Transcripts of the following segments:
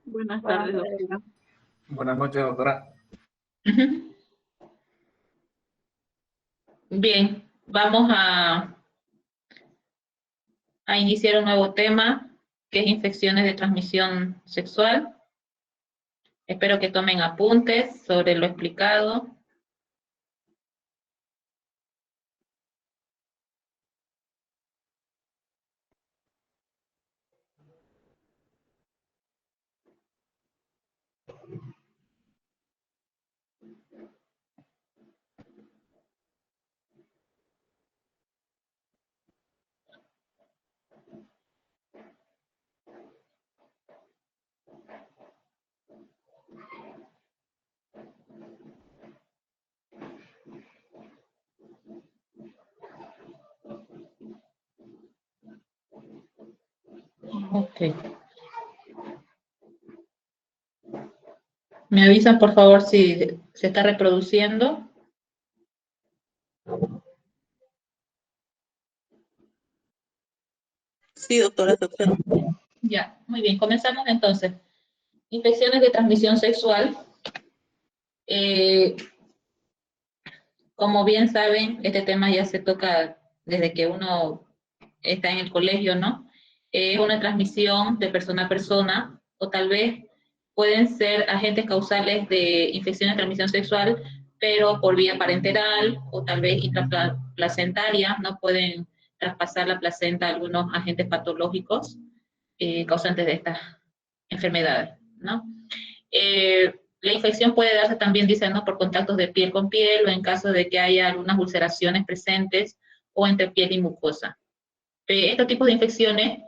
Buenas Buenas tardes, tardes. doctora. Buenas noches, doctora. Ujú. Bien, vamos a iniciar un nuevo tema, que es infecciones de transmisión sexual. Espero que tomen apuntes sobre lo explicado. Ok. Me avisan, por favor, si se está reproduciendo. Sí, doctora, está observando. Ya, muy bien, comenzamos entonces. Infecciones de transmisión sexual. Eh, Como bien saben, este tema ya se toca desde que uno está en el colegio, ¿no? Es una transmisión de persona a persona, o tal vez pueden ser agentes causales de infección de transmisión sexual, pero por vía parenteral o tal vez intraplacentaria, ¿no? Pueden traspasar la placenta algunos agentes patológicos causantes de estas enfermedades, ¿no? La infección puede darse también, dicen, ¿no? Por contactos de piel con piel o en caso de que haya algunas ulceraciones presentes o entre piel y mucosa. Estos tipos de infecciones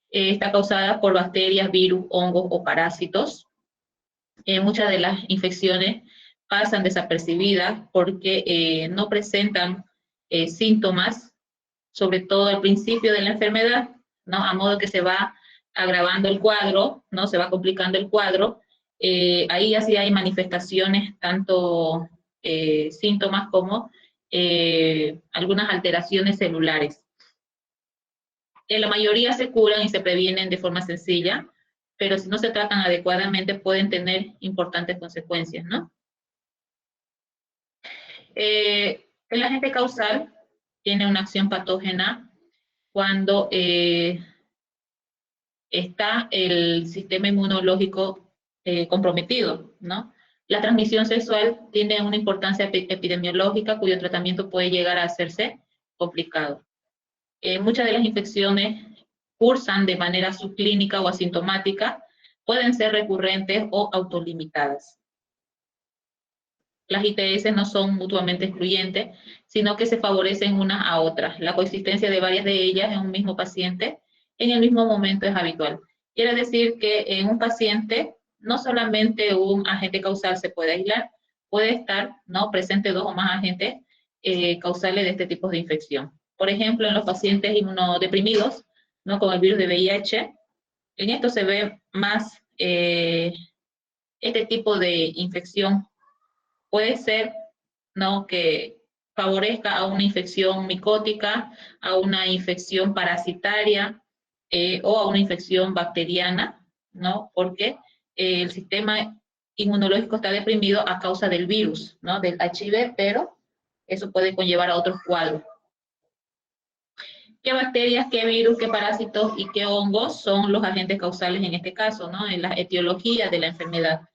está causada por bacterias, virus, hongos o parásitos. Muchas de las infecciones pasan desapercibidas porque no presentan síntomas, sobre todo al principio de la enfermedad, ¿no? A modo que se va agravando el cuadro, ¿no? Se va complicando el cuadro. Ahí ya sí hay manifestaciones, tanto síntomas como algunas alteraciones celulares. La mayoría se curan y se previenen de forma sencilla, pero si no se tratan adecuadamente pueden tener importantes consecuencias, ¿no? El agente causal tiene una acción patógena cuando está el sistema inmunológico comprometido, ¿no? La transmisión sexual tiene una importancia epidemiológica cuyo tratamiento puede llegar a hacerse complicado. Muchas de las infecciones cursan de manera subclínica o asintomática, pueden ser recurrentes o autolimitadas. Las ITS no son mutuamente excluyentes, sino que se favorecen unas a otras. La coexistencia de varias de ellas en un mismo paciente en el mismo momento es habitual. Quiere decir que en un paciente no solamente un agente causal se puede aislar, puede estar ¿no? presente dos o más agentes causales de este tipo de infección. Por ejemplo, en los pacientes inmunodeprimidos, ¿no? con el virus de VIH, en esto se ve más este tipo de infección. Puede ser ¿no? que favorezca a una infección micótica, a una infección parasitaria o a una infección bacteriana, ¿no? Porque el sistema inmunológico está deprimido a causa del virus, ¿no? Del HIV, pero eso puede conllevar a otros cuadros. ¿Qué bacterias, qué virus, qué parásitos y qué hongos son los agentes causales en este caso, ¿no? En la etiología de la enfermedad.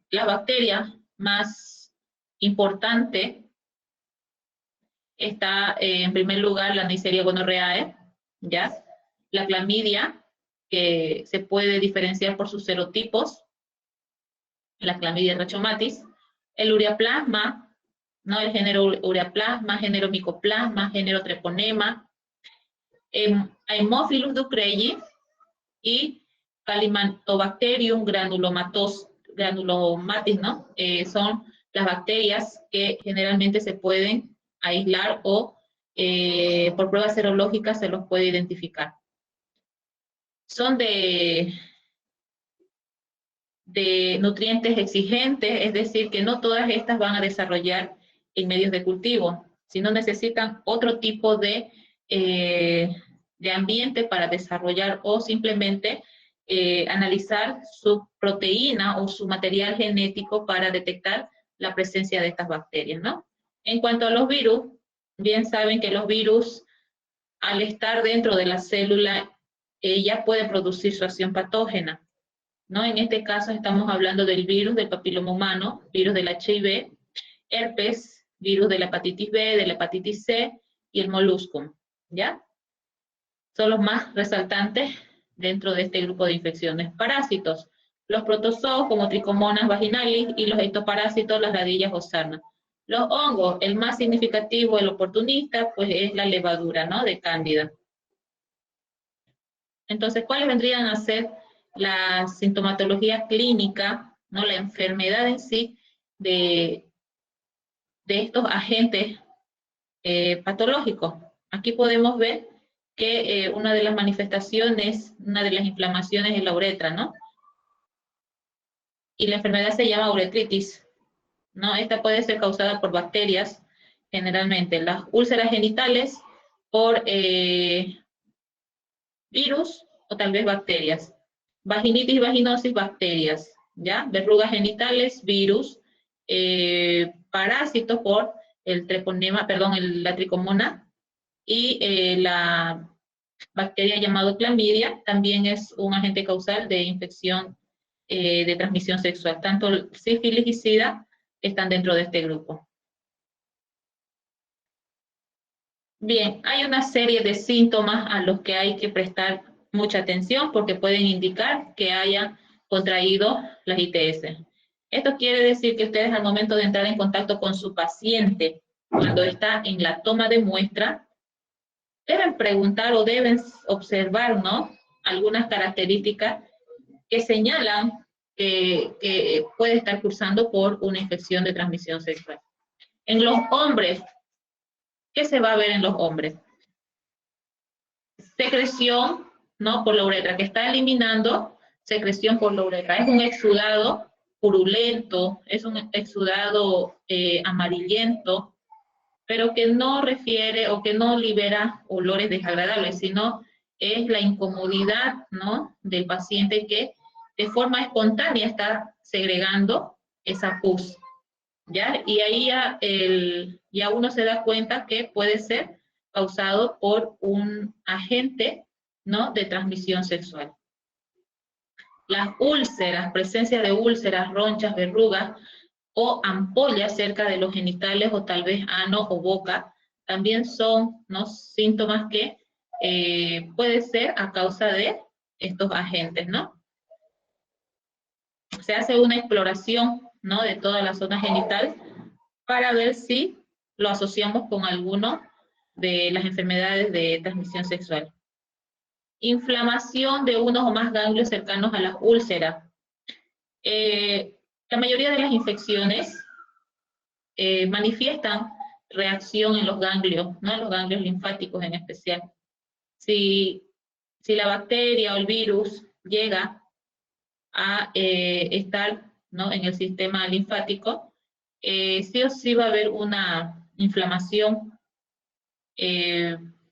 Las bacterias más importantes está en primer lugar la Neisseria gonorrheae, ¿ya? La clamidia, que se puede diferenciar por sus serotipos, la clamidia trachomatis, el ureaplasma, ¿no? El género ureaplasma, género micoplasma, género treponema, Haemophilus ducreyi y Calimantobacterium granulomatis, ¿no? Son las bacterias que generalmente se pueden aislar o por pruebas serológicas se los puede identificar. Son de nutrientes exigentes, es decir, que no todas estas van a desarrollar en medios de cultivo, sino necesitan otro tipo de ambiente para desarrollar o simplemente analizar su proteína o su material genético para detectar la presencia de estas bacterias, ¿no? En cuanto a los virus, bien saben que los virus, al estar dentro de la célula, ya pueden producir su acción patógena, ¿no? En este caso estamos hablando del virus del papiloma humano, virus del HIV, herpes, virus de la hepatitis B, de la hepatitis C y el molusco, ¿ya? Son los más resaltantes dentro de este grupo de infecciones. Parásitos, los protozoos como tricomonas vaginalis y los ectoparásitos, las radillas o sarna. Los hongos, el más significativo, el oportunista, pues es la levadura, ¿no? De cándida. Entonces, ¿cuáles vendrían a ser la sintomatología clínica, ¿no? La enfermedad en sí de estos agentes patológicos? Aquí podemos ver que una de las manifestaciones, una de las inflamaciones es la uretra, ¿no? Y la enfermedad se llama uretritis, ¿no? Esta puede ser causada por bacterias, generalmente. Las úlceras genitales por virus o tal vez bacterias. Vaginitis, vaginosis, bacterias, ¿ya? Verrugas genitales, virus. Parásitos por el treponema, perdón, la tricomona. Y la bacteria llamada clamidia también es un agente causal de infección de transmisión sexual. Tanto sífilis y sida están dentro de este grupo. Bien, hay una serie de síntomas a los que hay que prestar mucha atención porque pueden indicar que hayan contraído las ITS. Esto quiere decir que ustedes al momento de entrar en contacto con su paciente, cuando está en la toma de muestra, deben preguntar o deben observar, ¿no? Algunas características que señalan que puede estar cursando por una infección de transmisión sexual. En los hombres, ¿qué se va a ver en los hombres? Secreción, ¿no? Por la uretra, que está eliminando secreción por la uretra. Es un exudado purulento, es un exudado amarillento, pero que no refiere o que no libera olores desagradables, sino es la incomodidad, ¿no? Del paciente que de forma espontánea está segregando esa pus, ¿ya? Y ahí ya uno se da cuenta que puede ser causado por un agente, ¿no? De transmisión sexual. Las úlceras, presencia de úlceras, ronchas, verrugas o ampollas cerca de los genitales o tal vez ano o boca, también son, ¿no? Síntomas que puede ser a causa de estos agentes, ¿no? Se hace una exploración, ¿no? De toda la zona genital para ver si lo asociamos con alguno de las enfermedades de transmisión sexual. Inflamación de uno o más ganglios cercanos a las úlceras. La mayoría de las infecciones manifiestan reacción en los ganglios, ¿no? En los ganglios linfáticos en especial. Si la bacteria o el virus llega a estar, ¿no? En el sistema linfático, sí o sí va a haber una inflamación,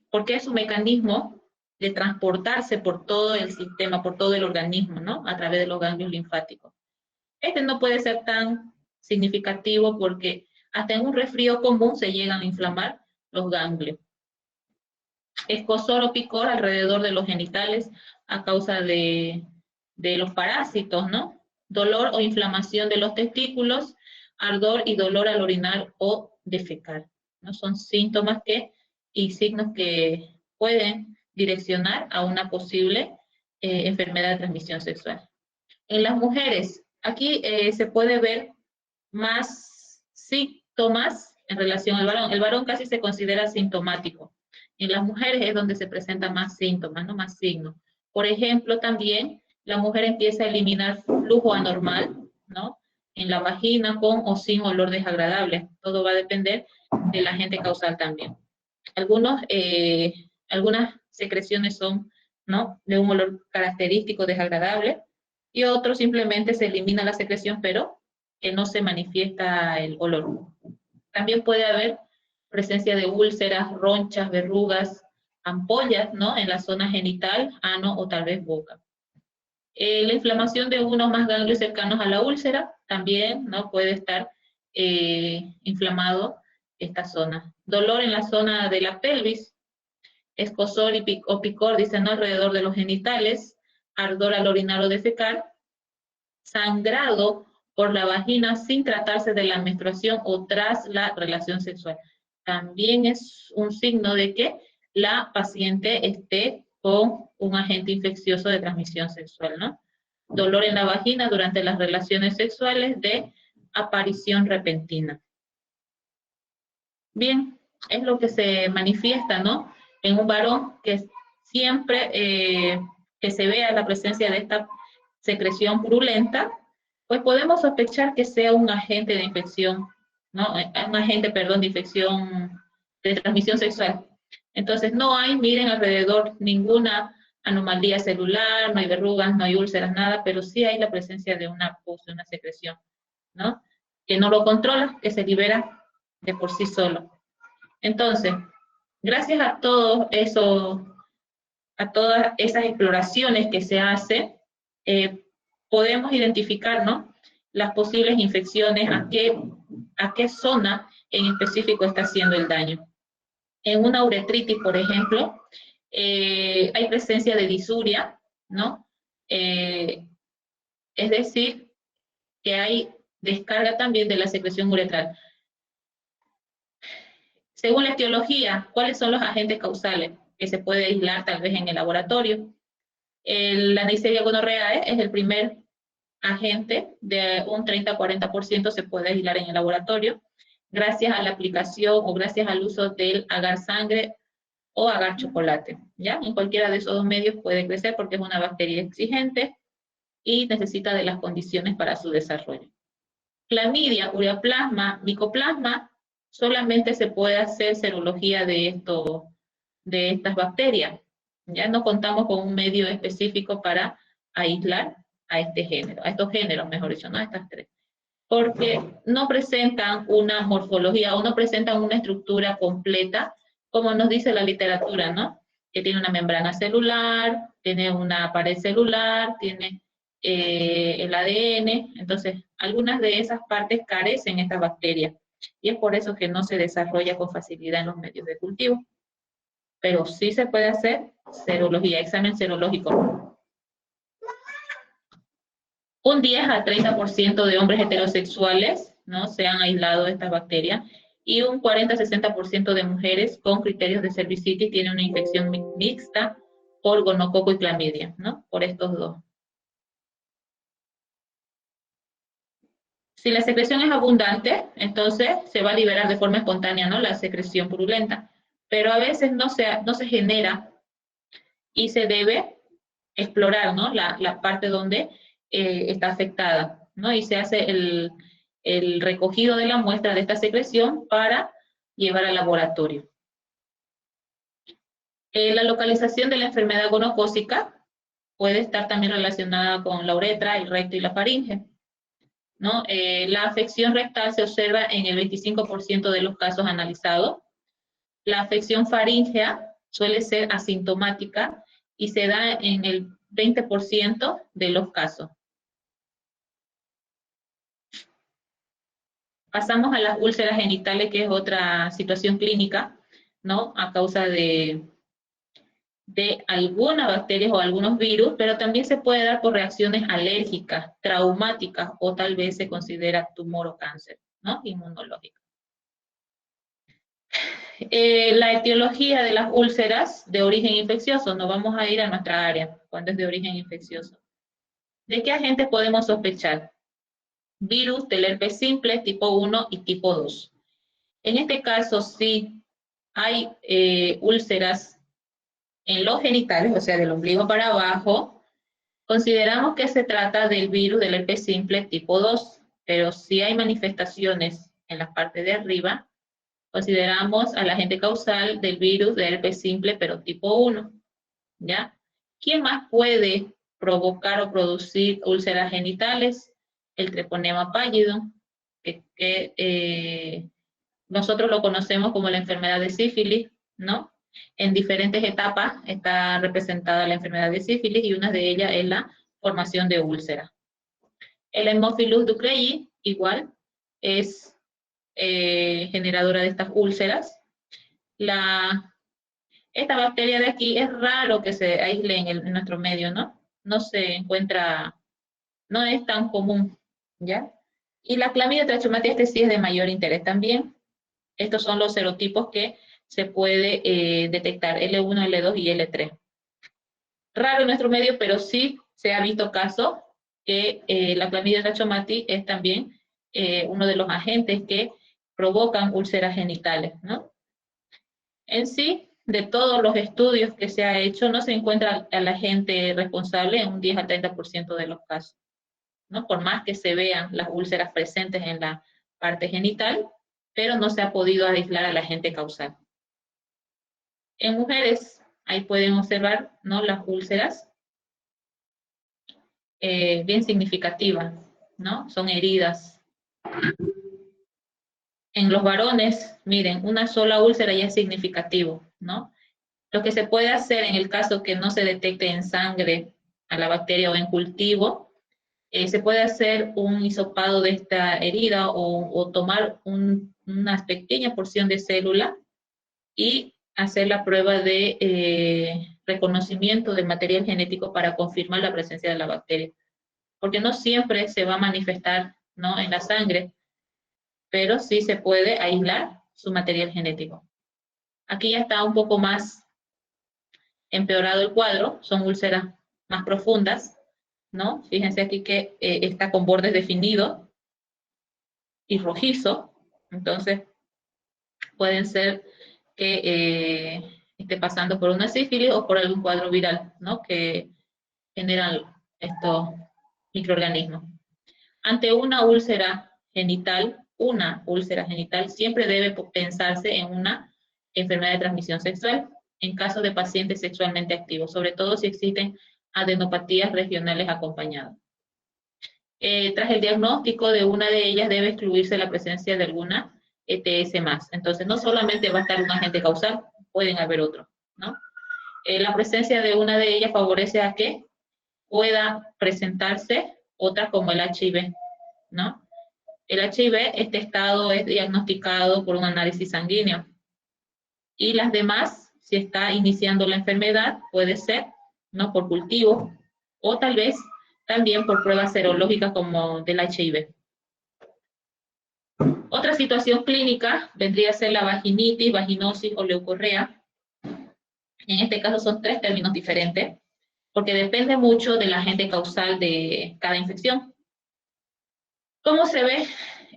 porque es un mecanismo de transportarse por todo el sistema, por todo el organismo, ¿no? A través de los ganglios linfáticos. Este no puede ser tan significativo porque hasta en un resfrío común se llegan a inflamar los ganglios. Escozor o picor alrededor de los genitales a causa de los parásitos, ¿no? Dolor o inflamación de los testículos, ardor y dolor al orinar o defecar, ¿no? Son síntomas y signos que pueden direccionar a una posible enfermedad de transmisión sexual. En las mujeres, aquí se puede ver más síntomas en relación al varón. El varón casi se considera sintomático. En las mujeres es donde se presentan más síntomas, no más signos. Por ejemplo, también la mujer empieza a eliminar flujo anormal, ¿no? En la vagina con o sin olor desagradable. Todo va a depender del agente causal también. Algunas secreciones son, ¿no? De un olor característico desagradable y otros simplemente se elimina la secreción, pero que no se manifiesta el olor. También puede haber presencia de úlceras, ronchas, verrugas, ampollas, ¿no? En la zona genital, ano o tal vez boca. La inflamación de uno o más ganglios cercanos a la úlcera también, ¿no? Puede estar inflamado esta zona. Dolor en la zona de la pelvis, escozor o picor, dicen, ¿no? Alrededor de los genitales, ardor al orinar o defecar, sangrado por la vagina sin tratarse de la menstruación o tras la relación sexual. También es un signo de que la paciente esté con un agente infeccioso de transmisión sexual, ¿no? Dolor en la vagina durante las relaciones sexuales de aparición repentina. Bien, es lo que se manifiesta, ¿no? En un varón que siempre que se vea la presencia de esta secreción purulenta, pues podemos sospechar que sea un agente de infección, ¿no? Un agente, perdón, de infección de transmisión sexual. Entonces no hay, miren alrededor, ninguna anomalía celular, no hay verrugas, no hay úlceras, nada, pero sí hay la presencia de una pus, de una secreción, ¿no? Que no lo controla, que se libera de por sí solo. Entonces, gracias a todo eso, a todas esas exploraciones que se hacen, podemos identificar, ¿no? Las posibles infecciones, a qué zona en específico está haciendo el daño. En una uretritis, por ejemplo, hay presencia de disuria, ¿no? Es decir, que hay descarga también de la secreción uretral. Según la etiología, ¿cuáles son los agentes causales que se puede aislar tal vez en el laboratorio? La Neisseria gonorrhoeae es el primer agente, de un 30-40% se puede aislar en el laboratorio, gracias a la aplicación o gracias al uso del agar sangre o agar chocolate, ¿ya? En cualquiera de esos dos medios puede crecer porque es una bacteria exigente y necesita de las condiciones para su desarrollo. Clamidia, ureaplasma, micoplasma, solamente se puede hacer serología de estas bacterias. Ya no contamos con un medio específico para aislar a este género, a estos géneros, mejor dicho, no a estas tres, porque no presentan una morfología o no presentan una estructura completa, como nos dice la literatura, ¿no? Que tiene una membrana celular, tiene una pared celular, tiene el ADN, entonces algunas de esas partes carecen estas bacterias y es por eso que no se desarrolla con facilidad en los medios de cultivo. Pero sí se puede hacer serología, examen serológico. Un 10 a 30% de hombres heterosexuales, ¿no? Se han aislado de estas bacterias y un 40-60% de mujeres con criterios de cervicitis tienen una infección mixta por gonococo y clamidia, ¿no? Por estos dos. Si la secreción es abundante, entonces se va a liberar de forma espontánea, ¿no? La secreción purulenta, pero a veces no se genera y se debe explorar, ¿no? La parte donde está afectada, ¿no? Y se hace el recogido de la muestra de esta secreción para llevar al laboratorio. La localización de la enfermedad gonocócica puede estar también relacionada con la uretra, el recto y la faringe, ¿no? La afección rectal se observa en el 25% de los casos analizados. La afección faríngea suele ser asintomática y se da en el 20% de los casos. Pasamos a las úlceras genitales, que es otra situación clínica, ¿no? A causa de algunas bacterias o algunos virus, pero también se puede dar por reacciones alérgicas, traumáticas o tal vez se considera tumor o cáncer, ¿no? Inmunológico. La etiología de las úlceras de origen infeccioso, nos vamos a ir a nuestra área, cuando es de origen infeccioso. ¿De qué agentes podemos sospechar? Virus del herpes simple tipo 1 y tipo 2. En este caso, sí hay úlceras en los genitales, o sea, del ombligo para abajo, consideramos que se trata del virus del herpes simple tipo 2, pero si hay manifestaciones en la parte de arriba, consideramos al agente causal del virus del herpes simple, pero tipo 1, ¿ya? ¿Quién más puede provocar o producir úlceras genitales? El treponema pálido, que nosotros lo conocemos como la enfermedad de sífilis, ¿no? En diferentes etapas está representada la enfermedad de sífilis y una de ellas es la formación de úlcera. El Haemophilus ducreyi, igual, es generadora de estas úlceras. Esta bacteria de aquí es raro que se aísle en nuestro medio, ¿no? No se encuentra, no es tan común, ¿ya? Y la Chlamydia trachomatis, este sí es de mayor interés también. Estos son los serotipos que se puede detectar, L1, L2 y L3. Raro en nuestro medio, pero sí se ha visto casos que la Chlamydia trachomatis es también uno de los agentes que provocan úlceras genitales, ¿no? En sí, de todos los estudios que se ha hecho, no se encuentra al agente responsable en un 10 al 30% de los casos, ¿no? Por más que se vean las úlceras presentes en la parte genital, pero no se ha podido aislar al agente causal. En mujeres, ahí pueden observar, ¿no?, las úlceras bien significativas, ¿no? Son heridas. En los varones, miren, una sola úlcera ya es significativo, ¿no? Lo que se puede hacer en el caso que no se detecte en sangre a la bacteria o en cultivo, se puede hacer un hisopado de esta herida o tomar una pequeña porción de célula y hacer la prueba de reconocimiento del material genético para confirmar la presencia de la bacteria. Porque no siempre se va a manifestar, ¿no?, en la sangre, pero sí se puede aislar su material genético. Aquí ya está un poco más empeorado el cuadro, son úlceras más profundas, ¿no? Fíjense aquí que está con bordes definidos y rojizo, entonces pueden ser que esté pasando por una sífilis o por algún cuadro viral, ¿no?, que generan estos microorganismos. Ante una úlcera genital, siempre debe pensarse en una enfermedad de transmisión sexual en caso de pacientes sexualmente activos, sobre todo si existen adenopatías regionales acompañadas. Tras el diagnóstico de una de ellas debe excluirse la presencia de alguna ETS más. Entonces, no solamente va a estar un agente causal, pueden haber otros, ¿no? La presencia de una de ellas favorece a que pueda presentarse otra como el HIV, ¿no? El HIV, este estado es diagnosticado por un análisis sanguíneo. Y las demás, si está iniciando la enfermedad, puede ser, ¿no?, por cultivo o tal vez también por pruebas serológicas como del HIV. Otra situación clínica vendría a ser la vaginitis, vaginosis o leucorrea. En este caso son tres términos diferentes, porque depende mucho del agente causal de cada infección. ¿Cómo se ve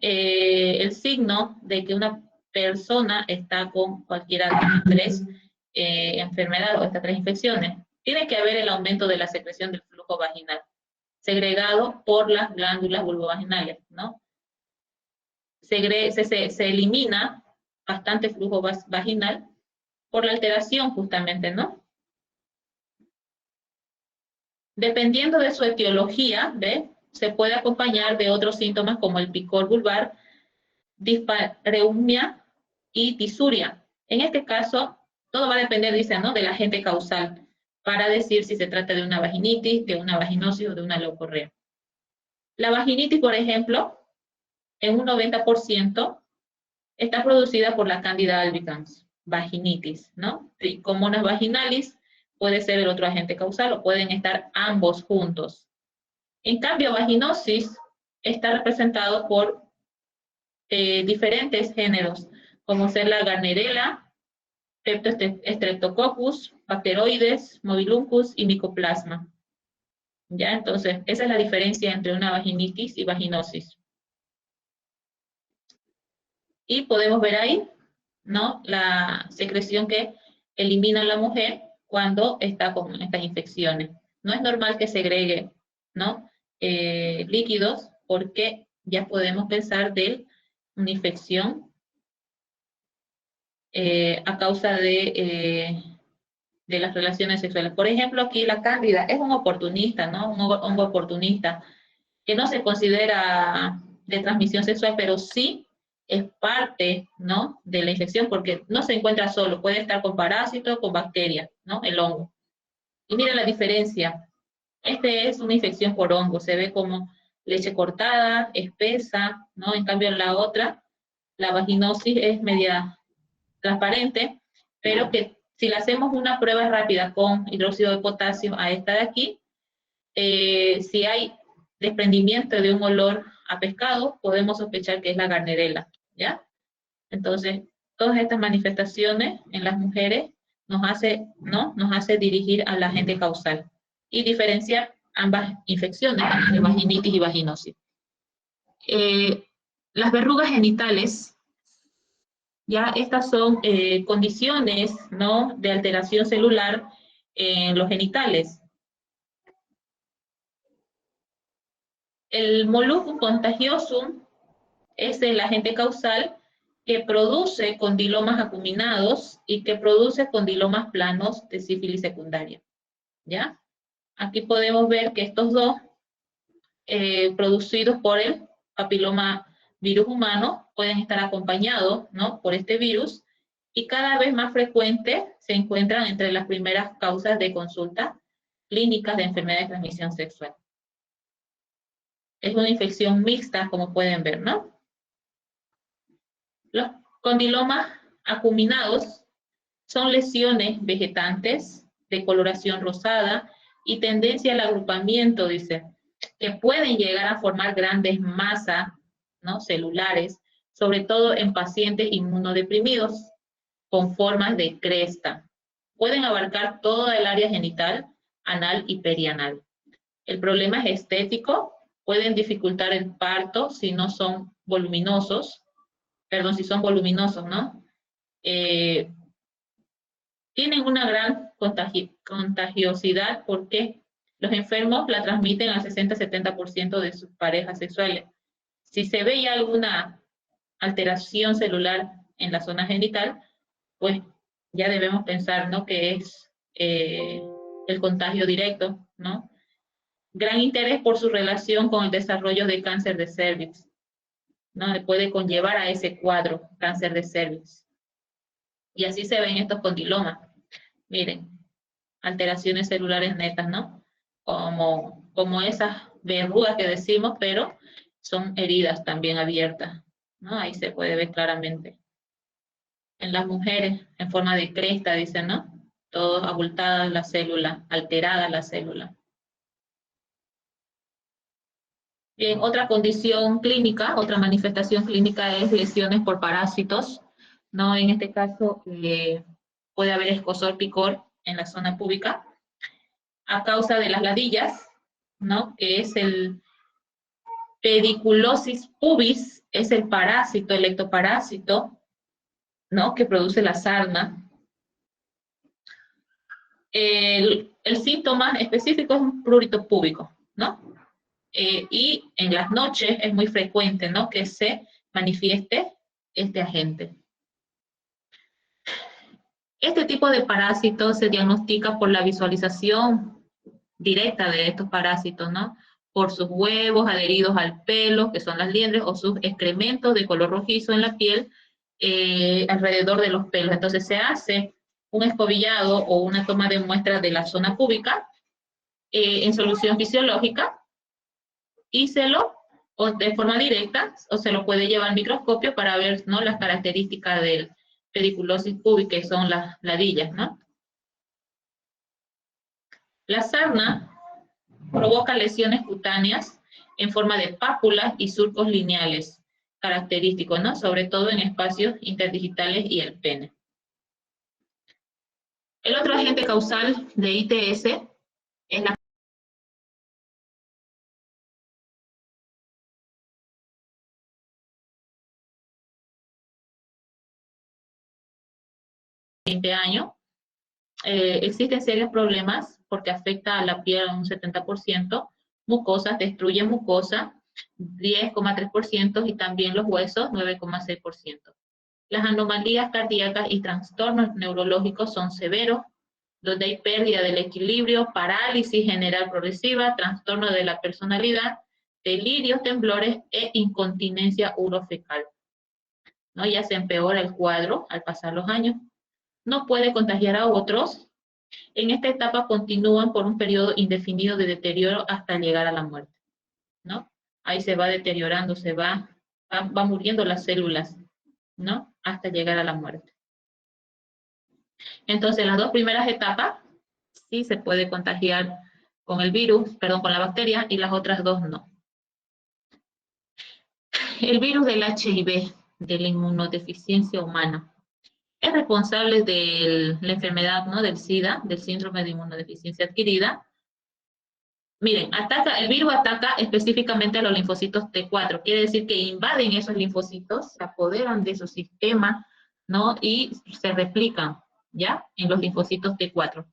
el signo de que una persona está con cualquiera de estas tres enfermedades o estas tres infecciones? Tiene que haber el aumento de la secreción del flujo vaginal, segregado por las glándulas vulvovaginales, ¿no? Se elimina bastante flujo vaginal por la alteración justamente, ¿no? Dependiendo de su etiología, ¿ve?, se puede acompañar de otros síntomas como el picor vulvar, dispareumia y tisuria. En este caso, todo va a depender, dice, ¿no?, del agente causal para decir si se trata de una vaginitis, de una vaginosis o de una leucorrea. La vaginitis, por ejemplo, en un 90% está producida por la Candida albicans, vaginitis, ¿no? Trichomonas vaginalis puede ser el otro agente causal o pueden estar ambos juntos. En cambio, vaginosis está representado por diferentes géneros, como ser la Gardnerella, Streptococcus, Bacteroides, Mobiluncus y Mycoplasma. ¿Ya? Entonces, esa es la diferencia entre una vaginitis y vaginosis. Y podemos ver ahí, ¿no?, la secreción que elimina la mujer cuando está con estas infecciones. No es normal que segregue, ¿no?, líquidos, porque ya podemos pensar de una infección a causa de las relaciones sexuales. Por ejemplo, aquí la cándida es un oportunista, ¿no?, un hongo oportunista, que no se considera de transmisión sexual, pero sí es parte, ¿no?, de la infección, porque no se encuentra solo, puede estar con parásitos, con bacterias, ¿no?, el hongo. Y miren la diferencia. Este es una infección por hongo, se ve como leche cortada, espesa, ¿no? En cambio la otra, la vaginosis, es media transparente, pero que si le hacemos una prueba rápida con hidróxido de potasio a esta de aquí, si hay desprendimiento de un olor a pescado, podemos sospechar que es la Gardnerella, ¿ya? Entonces, todas estas manifestaciones en las mujeres nos hace dirigir al agente causal y diferenciar ambas infecciones, entre vaginitis y vaginosis. Las verrugas genitales, ya estas son condiciones, ¿no?, de alteración celular en los genitales. El Molluscum contagiosum es el agente causal que produce condilomas acuminados y que produce condilomas planos de sífilis secundaria, ¿ya? Aquí podemos ver que estos dos, producidos por el papiloma virus humano, pueden estar acompañados, ¿no?, por este virus, y cada vez más frecuentes se encuentran entre las primeras causas de consulta clínicas de enfermedad de transmisión sexual. Es una infección mixta, como pueden ver, ¿no? Los condilomas acuminados son lesiones vegetantes de coloración rosada y tendencia al agrupamiento, dice, que pueden llegar a formar grandes masas, ¿no?, celulares, sobre todo en pacientes inmunodeprimidos con formas de cresta. Pueden abarcar toda el área genital, anal y perianal. El problema es estético, pueden dificultar el parto si no son voluminosos, perdón, si son voluminosos, ¿no? Tienen una gran contagiosidad porque los enfermos la transmiten al 60-70% de sus parejas sexuales. Si se ve ya alguna alteración celular en la zona genital, pues ya debemos pensar, ¿no?, que es el contagio directo, ¿no? Gran interés por su relación con el desarrollo de cáncer de cervix, ¿no? Puede conllevar a ese cuadro, cáncer de cervix. Y así se ven estos condilomas. Miren, alteraciones celulares netas, ¿no? Como esas verrugas que decimos, pero son heridas también abiertas, ¿no? Ahí se puede ver claramente. En las mujeres, en forma de cresta, dicen, ¿no? Todo abultada la célula, alterada la célula. Bien, otra condición clínica, otra manifestación clínica es lesiones por parásitos, ¿no? En este caso puede haber escozor, picor en la zona púbica a causa de las ladillas, ¿no?, que es el pediculosis pubis, es el parásito, el ectoparásito, ¿no?, que produce la sarna. El síntoma específico es un prurito púbico, ¿no? Y en las noches es muy frecuente, ¿no?, que se manifieste este agente. Este tipo de parásito se diagnostica por la visualización directa de estos parásitos, ¿no?, por sus huevos adheridos al pelo, que son las liendres, o sus excrementos de color rojizo en la piel alrededor de los pelos. Entonces se hace un escobillado o una toma de muestra de la zona púbica en solución fisiológica y o de forma directa, o se lo puede llevar al microscopio para ver, ¿no?, las características del pediculosis púbica, que son las ladillas, ¿no? La sarna provoca lesiones cutáneas en forma de pápulas y surcos lineales, característicos, ¿no?, sobre todo en espacios interdigitales y el pene. El otro agente causal de ITS es la 20 años. Existen serios problemas porque afecta a la piel un 70%, mucosas, destruye mucosa 10,3% y también los huesos 9,6%. Las anomalías cardíacas y trastornos neurológicos son severos, donde hay pérdida del equilibrio, parálisis general progresiva, trastorno de la personalidad, delirios, temblores e incontinencia urofecal, ¿no? Ya se empeora el cuadro al pasar los años. No puede contagiar a otros En esta etapa continúan por un periodo indefinido de deterioro hasta llegar a la muerte, ¿no? Ahí se va deteriorando, va muriendo las células, ¿no? Hasta llegar a la muerte. Entonces, las dos primeras etapas sí se puede contagiar con el virus, perdón, con la bacteria, y las otras dos no. El virus del HIV, de la inmunodeficiencia humana, es responsable de la enfermedad, ¿no? Del SIDA, del síndrome de inmunodeficiencia adquirida. Miren, el virus ataca específicamente a los linfocitos T4, quiere decir que invaden esos linfocitos, se apoderan de su sistema, ¿no? Y se replican, ¿ya? En los linfocitos T4.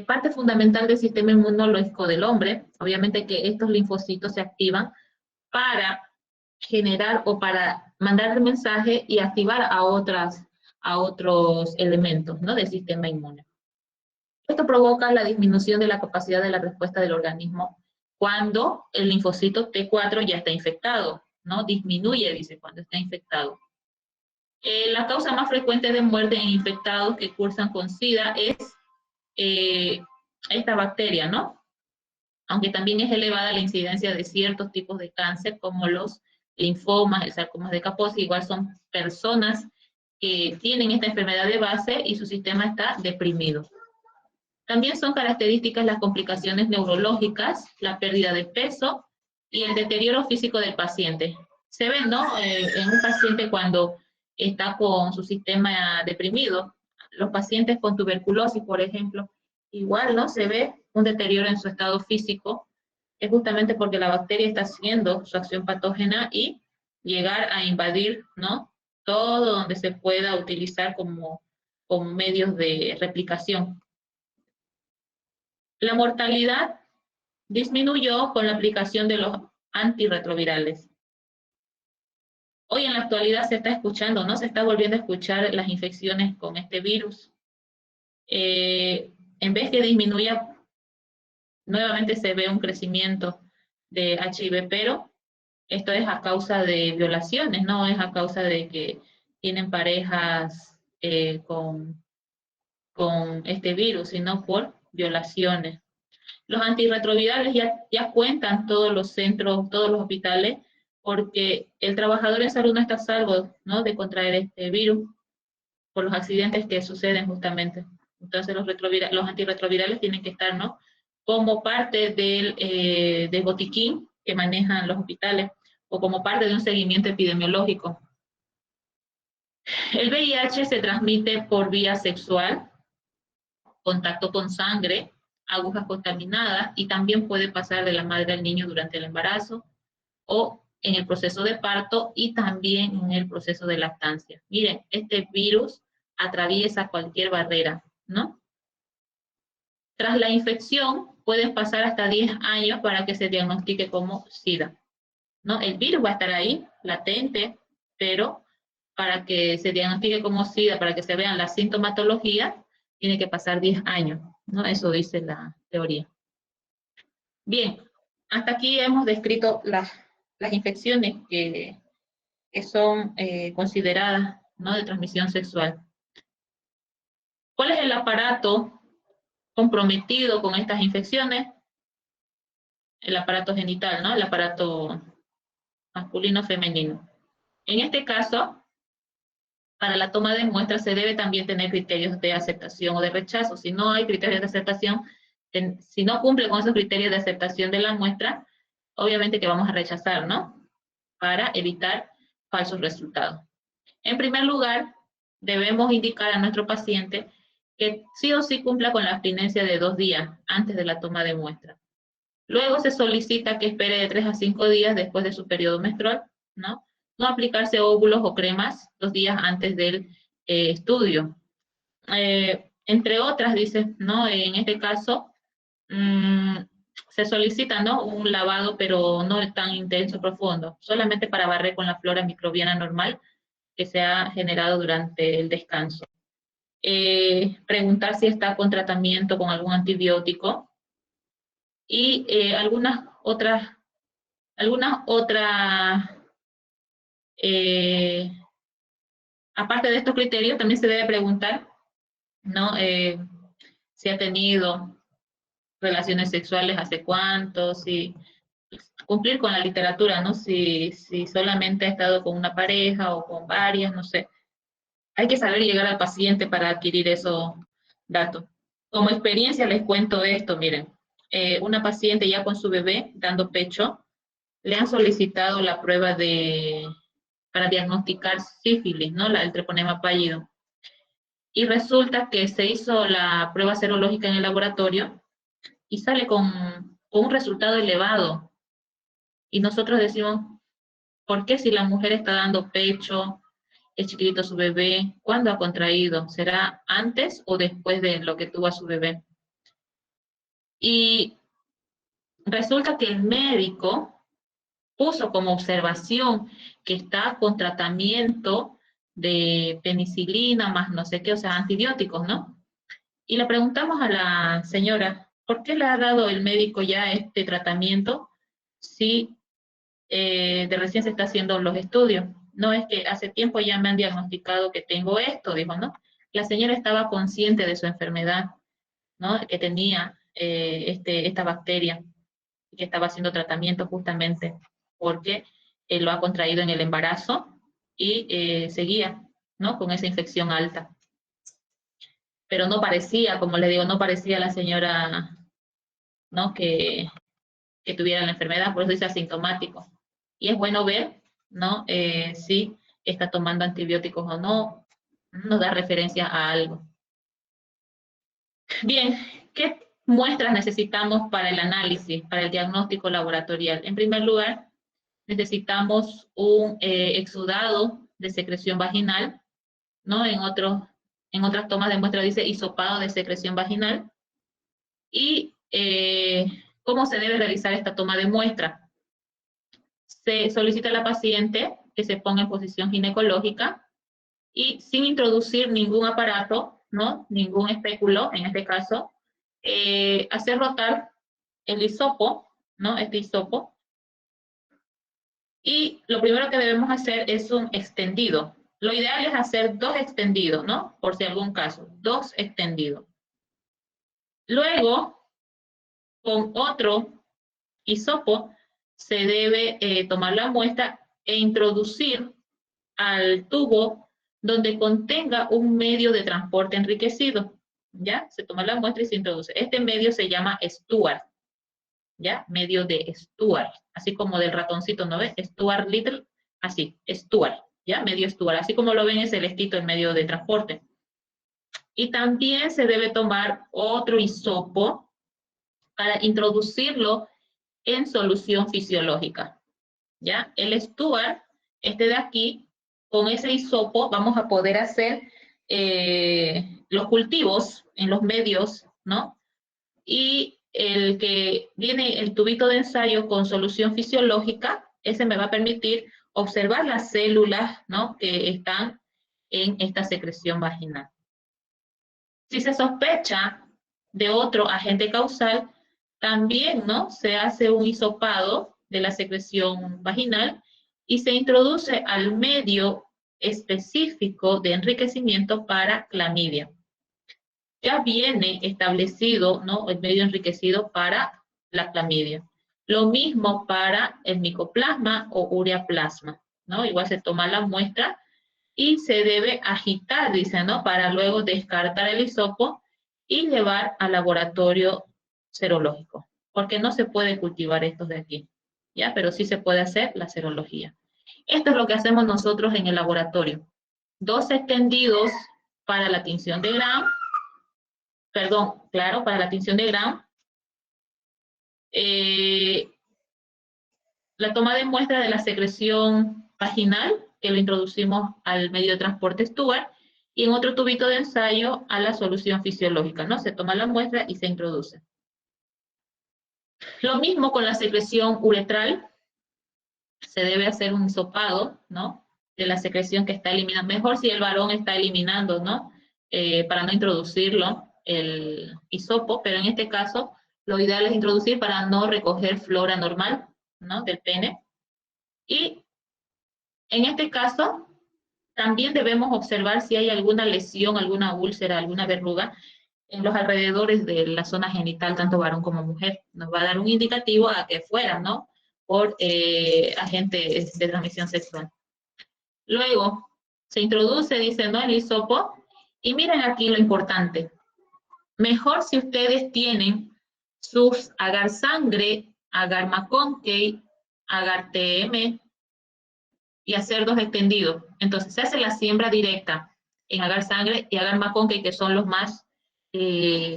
Parte fundamental del sistema inmunológico del hombre, obviamente que estos linfocitos se activan para generar o para mandar el mensaje y activar a otros elementos, ¿no? Del sistema inmune. Esto provoca la disminución de la capacidad de la respuesta del organismo cuando el linfocito T4 ya está infectado, ¿no? Disminuye, dice, cuando está infectado. La causa más frecuente de muerte en infectados que cursan con SIDA es esta bacteria, ¿no? Aunque también es elevada la incidencia de ciertos tipos de cáncer, como los linfomas, el sarcoma de Kaposi, igual son personas que tienen esta enfermedad de base y su sistema está deprimido. También son características las complicaciones neurológicas, la pérdida de peso y el deterioro físico del paciente. Se ve, ¿no? En un paciente cuando está con su sistema deprimido, los pacientes con tuberculosis, por ejemplo, igual, ¿no? Se ve un deterioro en su estado físico, es justamente porque la bacteria está haciendo su acción patógena y llegar a invadir, ¿no? Todo donde se pueda utilizar como medios de replicación. La mortalidad disminuyó con la aplicación de los antirretrovirales. Hoy en la actualidad se está escuchando, ¿no? Se está volviendo a escuchar las infecciones con este virus. En vez que disminuya, nuevamente se ve un crecimiento de HIV, pero esto es a causa de violaciones, no es a causa de que tienen parejas con este virus, sino por violaciones. Los antirretrovirales ya cuentan todos los centros, todos los hospitales, porque el trabajador en salud no está a salvo, ¿no? De contraer este virus por los accidentes que suceden justamente. Entonces los antirretrovirales tienen que estar, ¿no? Como parte del botiquín que manejan los hospitales o como parte de un seguimiento epidemiológico. El VIH se transmite por vía sexual, contacto con sangre, agujas contaminadas y también puede pasar de la madre al niño durante el embarazo o en el proceso de parto y también en el proceso de lactancia. Miren, este virus atraviesa cualquier barrera, ¿no? Tras la infección pueden pasar hasta 10 años para que se diagnostique como SIDA, ¿no? El virus va a estar ahí, latente, pero para que se diagnostique como SIDA, para que se vean la sintomatología, tiene que pasar 10 años, ¿no? Eso dice la teoría. Bien, hasta aquí hemos descrito las infecciones que son consideradas, ¿no? De transmisión sexual. ¿Cuál es el aparato comprometido con estas infecciones? El aparato genital, ¿no? El aparato masculino-femenino. En este caso, para la toma de muestras se debe también tener criterios de aceptación o de rechazo. Si no hay criterios de aceptación, si no cumple con esos criterios de aceptación de la muestra, obviamente que vamos a rechazar, ¿no? Para evitar falsos resultados. En primer lugar, debemos indicar a nuestro paciente que sí o sí cumpla con la abstinencia de 2 días antes de la toma de muestra. Luego se solicita que espere de 3 a 5 días después de su periodo menstrual, ¿no? No aplicarse óvulos o cremas 2 días antes del estudio. Entre otras, dice, ¿no? En este caso, se solicita, ¿no? Un lavado, pero no tan intenso, profundo, solamente para barrer con la flora microbiana normal que se ha generado durante el descanso. Preguntar si está con tratamiento con algún antibiótico y eh, aparte de estos criterios, también se debe preguntar, ¿no? si ha tenido relaciones sexuales hace cuánto, si cumplir con la literatura, ¿no? Si solamente ha estado con una pareja o con varias, no sé. Hay que saber llegar al paciente para adquirir esos datos. Como experiencia les cuento esto, miren, una paciente ya con su bebé dando pecho, le han solicitado la prueba para diagnosticar sífilis, ¿no? El treponema pálido. Y resulta que se hizo la prueba serológica en el laboratorio y sale con un resultado elevado. Y nosotros decimos, ¿por qué si la mujer está dando pecho, es chiquitito su bebé, cuándo ha contraído? ¿Será antes o después de lo que tuvo a su bebé? Y resulta que el médico puso como observación que está con tratamiento de penicilina más no sé qué, o sea, antibióticos, ¿no? Y le preguntamos a la señora, ¿por qué le ha dado el médico ya este tratamiento si de recién se está haciendo los estudios? No, es que hace tiempo ya me han diagnosticado que tengo esto, dijo, ¿no? La señora estaba consciente de su enfermedad, ¿no? Que tenía esta bacteria y que estaba haciendo tratamiento justamente porque lo ha contraído en el embarazo y seguía, ¿no? Con esa infección alta. Pero no parecía, como le digo, no parecía la señora, ¿no? Que tuviera la enfermedad, por eso dice asintomático. Y es bueno ver, ¿no? Si está tomando antibióticos o no, nos da referencia a algo. Bien, ¿qué muestras necesitamos para el análisis, para el diagnóstico laboratorial? En primer lugar, necesitamos un exudado de secreción vaginal, ¿no? En otras tomas de muestra dice hisopado de secreción vaginal. Y ¿cómo se debe realizar esta toma de muestra? Se solicita a la paciente que se ponga en posición ginecológica y sin introducir ningún aparato, ¿no? Ningún espéculo, en este caso, hacer rotar el hisopo, ¿no? Este hisopo. Y lo primero que debemos hacer es un extendido. Lo ideal es hacer 2 extendidos, ¿no? Por si algún caso, 2 extendidos. Luego, con otro hisopo, se debe tomar la muestra e introducir al tubo donde contenga un medio de transporte enriquecido. ¿Ya? Se toma la muestra y se introduce. Este medio se llama Stuart. ¿Ya? Medio de Stuart. Así como del ratoncito, ¿no ves? Stuart Little, así, Stuart. ¿Ya? Medio Stuart. Así como lo ven es celestito, el medio de transporte. Y también se debe tomar otro hisopo para introducirlo en solución fisiológica. ¿Ya? El Stuart, este de aquí, con ese hisopo vamos a poder hacer los cultivos en los medios, ¿no? Y el que viene el tubito de ensayo con solución fisiológica, ese me va a permitir observar las células, ¿no? Que están en esta secreción vaginal. Si se sospecha de otro agente causal, también, ¿no? Se hace un hisopado de la secreción vaginal y se introduce al medio específico de enriquecimiento para clamidia. Ya viene establecido, ¿no? El medio enriquecido para la clamidia. Lo mismo para el micoplasma o ureaplasma, ¿no? Igual se toma la muestra y se debe agitar, dice, ¿no? Para luego descartar el hisopo y llevar al laboratorio serológico, porque no se puede cultivar estos de aquí, ¿ya? Pero sí se puede hacer la serología. Esto es lo que hacemos nosotros en el laboratorio. 2 extendidos para la tinción de Gram, perdón, claro, para la tinción de Gram. La toma de muestra de la secreción vaginal, que lo introducimos al medio de transporte Stuart, y en otro tubito de ensayo a la solución fisiológica, ¿no? Se toma la muestra y se introduce. Lo mismo con la secreción uretral, se debe hacer un hisopado, ¿no? De la secreción que está eliminando. Mejor si el varón está eliminando, ¿no? Para no introducirlo, el hisopo, pero en este caso lo ideal es introducir para no recoger flora normal, ¿no? Del pene. Y en este caso, también debemos observar si hay alguna lesión, alguna úlcera, alguna verruga en los alrededores de la zona genital, tanto varón como mujer. Nos va a dar un indicativo a que fuera, ¿no? Por agentes de transmisión sexual. Luego, se introduce, dice, ¿no? El hisopo. Y miren aquí lo importante. Mejor si ustedes tienen sus agar sangre, agar McConkey, agar TM y hacer dos extendidos. Entonces se hace la siembra directa en agar sangre y agar McConkey, que son los más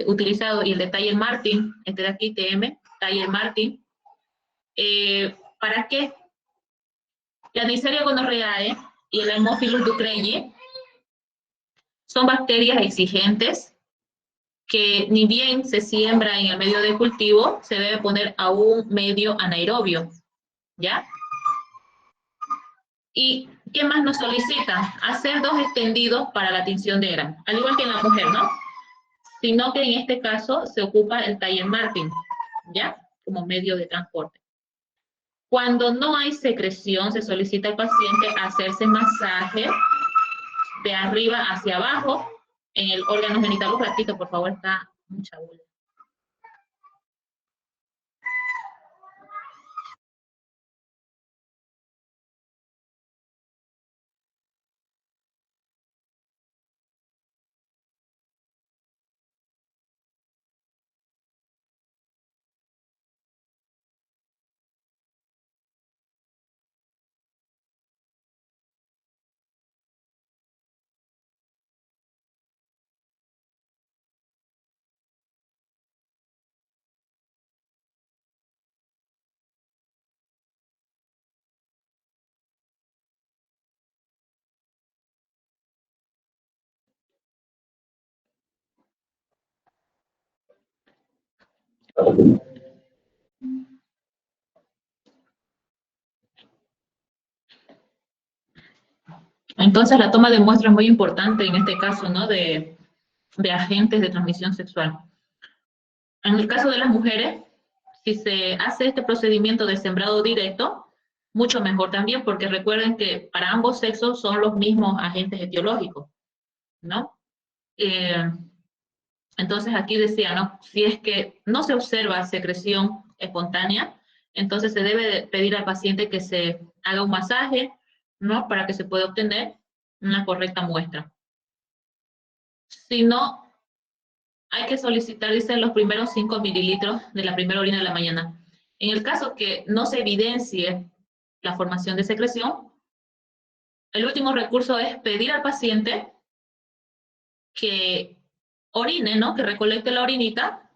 utilizados, y el de Taller Martin, este de aquí, TM, Taller Martin. ¿Para qué? La Neisseria gonorrhoeae y el Haemophilus ducreyi son bacterias exigentes que ni bien se siembra en el medio de cultivo, se debe poner a un medio anaerobio, ¿ya? ¿Y qué más nos solicitan? Hacer dos extendidos para la tinción de Gram, al igual que en la mujer, ¿no? Sino que en este caso se ocupa el Taller Martin, ¿ya? Como medio de transporte. Cuando no hay secreción, se solicita al paciente hacerse masaje de arriba hacia abajo en el órgano genital. Un ratito, por favor, está mucha bulla. Entonces, la toma de muestra es muy importante en este caso, ¿no? De agentes de transmisión sexual. En el caso de las mujeres, si se hace este procedimiento de sembrado directo, mucho mejor también, porque recuerden que para ambos sexos son los mismos agentes etiológicos, ¿no? Eh, entonces, aquí decía, ¿no? Si es que no se observa secreción espontánea, entonces se debe pedir al paciente que se haga un masaje, ¿no? Para que se pueda obtener una correcta muestra. Si no, hay que solicitar, dice, los primeros 5 mililitros de la primera orina de la mañana. En el caso que no se evidencie la formación de secreción, el último recurso es pedir al paciente que orine, ¿no? Que recolecte la orinita,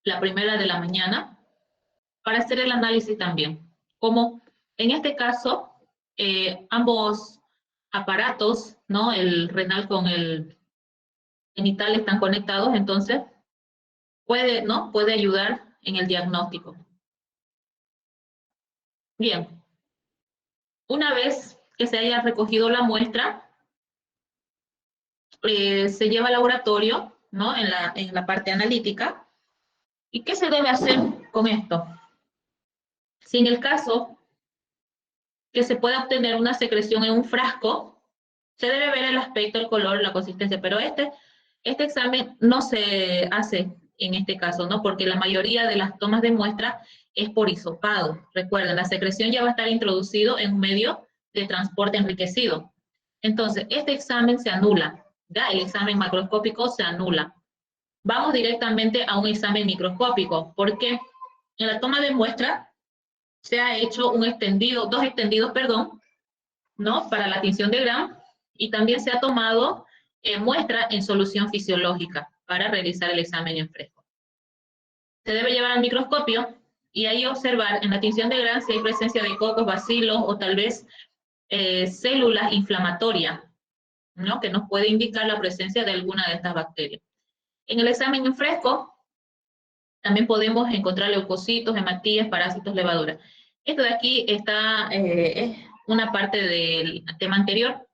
la primera de la mañana, para hacer el análisis también. Como en este caso, ambos aparatos, ¿no? El renal con el genital están conectados, entonces puede, ¿no? Puede ayudar en el diagnóstico. Bien, una vez que se haya recogido la muestra, se lleva al laboratorio, ¿no? En la parte analítica. ¿Y qué se debe hacer con esto? Si en el caso que se pueda obtener una secreción en un frasco, se debe ver el aspecto, el color, la consistencia, pero este examen no se hace en este caso, ¿no? Porque la mayoría de las tomas de muestra es por hisopado. Recuerden, la secreción ya va a estar introducido en un medio de transporte enriquecido. Entonces, este examen se anula, ¿ya? El examen macroscópico se anula. Vamos directamente a un examen microscópico, porque en la toma de muestra se ha hecho un extendido, dos extendidos, perdón, ¿no? Para la tinción de Gram, y también se ha tomado muestra en solución fisiológica para realizar el examen en fresco. Se debe llevar al microscopio y ahí observar en la tinción de Gram si hay presencia de cocos, bacilos o tal vez células inflamatorias, ¿no? Que nos puede indicar la presencia de alguna de estas bacterias. En el examen en fresco también podemos encontrar leucocitos, hematías, parásitos, levaduras. Esto de aquí está, es una parte del tema anterior.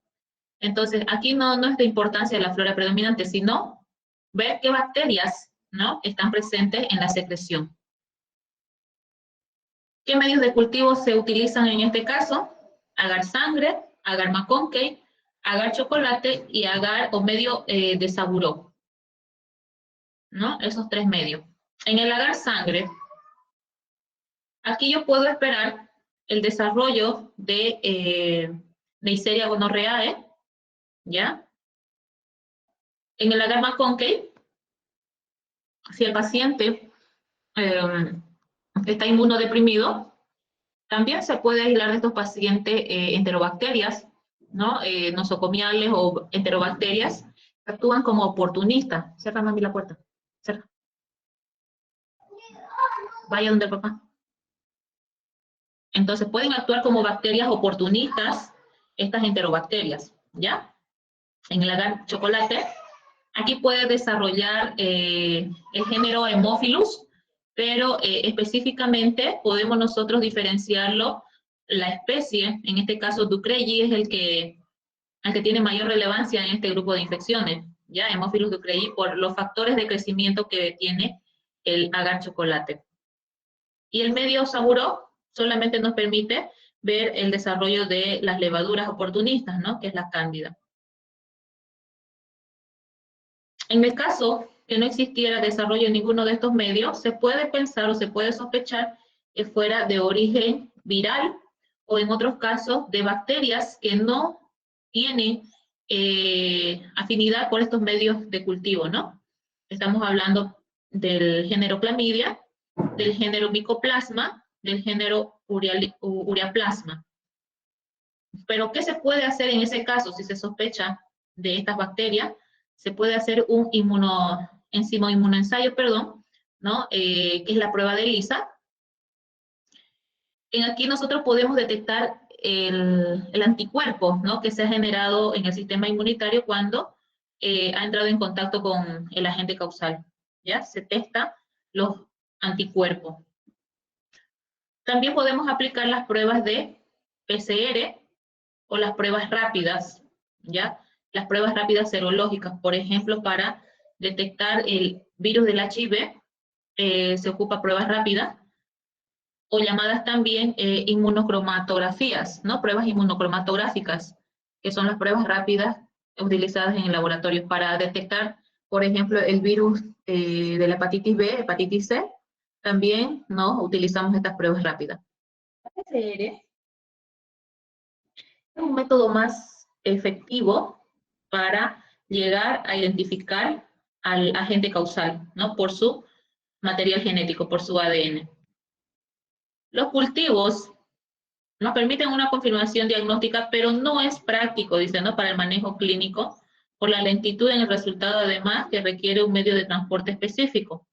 Entonces, aquí no es de importancia la flora predominante, sino ver qué bacterias, ¿no? Están presentes en la secreción. ¿Qué medios de cultivo se utilizan en este caso? Agar sangre, agar McConkey, agar chocolate y agar o medio de saburó. ¿no? Esos tres medios. En el agar sangre, aquí yo puedo esperar el desarrollo de Neisseria gonorrheae, ¿ya? En el agar McConkey, si el paciente eh, está inmunodeprimido, también se puede aislar de estos pacientes enterobacterias, ¿no? Nosocomiales o enterobacterias que actúan como oportunistas. Cierra, mami, la puerta. Cierra. Vaya donde el papá. Entonces pueden actuar como bacterias oportunistas estas enterobacterias, ¿ya? En el agar chocolate, aquí puede desarrollar el género Haemophilus, pero específicamente podemos nosotros diferenciarlo, la especie, en este caso Ducreyi es el que tiene mayor relevancia en este grupo de infecciones, ¿ya? Haemophilus ducreyi, por los factores de crecimiento que tiene el agar chocolate. Y el medio Saburo solamente nos permite ver el desarrollo de las levaduras oportunistas, ¿no? Que es la cándida. En el caso que no existiera desarrollo en ninguno de estos medios, se puede pensar o se puede sospechar que fuera de origen viral o en otros casos de bacterias que no tienen afinidad por estos medios de cultivo, ¿no? Estamos hablando del género clamidia, del género micoplasma, del género ureaplasma. Pero, ¿qué se puede hacer en ese caso si se sospecha de estas bacterias? Se puede hacer un enzima inmunoensayo, perdón, ¿no? Que es la prueba de ELISA. Aquí nosotros podemos detectar el anticuerpo, ¿no? Que se ha generado en el sistema inmunitario cuando ha entrado en contacto con el agente causal, ¿ya? Se testa los anticuerpos. También podemos aplicar las pruebas de PCR o las pruebas rápidas, ¿ya? Las pruebas rápidas serológicas, por ejemplo, para detectar el virus del HIV, se ocupa pruebas rápidas, o llamadas también inmunocromatografías, ¿no? Pruebas inmunocromatográficas, que son las pruebas rápidas utilizadas en el laboratorio para detectar, por ejemplo, el virus de la hepatitis B, hepatitis C, también, ¿no? Utilizamos estas pruebas rápidas. La PCR es un método más efectivo para llegar a identificar al agente causal, ¿no? Por su material genético, por su ADN. Los cultivos nos permiten una confirmación diagnóstica, pero no es práctico, dice, ¿no? Para el manejo clínico, por la lentitud en el resultado, además, que requiere un medio de transporte específico.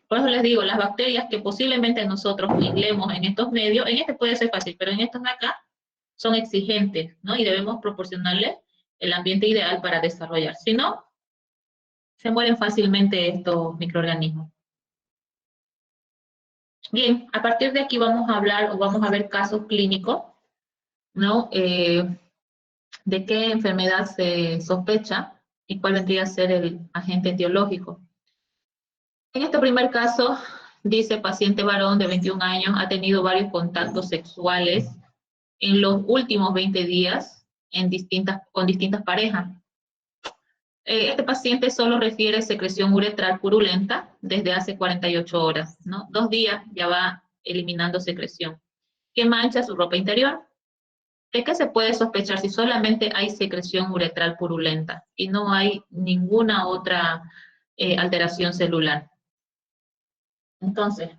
Por eso les digo, las bacterias que posiblemente nosotros aislemos en estos medios, en este puede ser fácil, pero en estos de acá, son exigentes, ¿no? Y debemos proporcionarles el ambiente ideal para desarrollar. Si no, se mueren fácilmente estos microorganismos. Bien, a partir de aquí vamos a hablar o vamos a ver casos clínicos, ¿no? De qué enfermedad se sospecha y cuál vendría a ser el agente etiológico. En este primer caso, dice paciente varón de 21 años, ha tenido varios contactos sexuales en los últimos 20 días con distintas parejas. Este paciente solo refiere secreción uretral purulenta desde hace 48 horas, ¿no? 2 días ya va eliminando secreción, que mancha su ropa interior. ¿De qué se puede sospechar si solamente hay secreción uretral purulenta y no hay ninguna otra alteración celular? Entonces,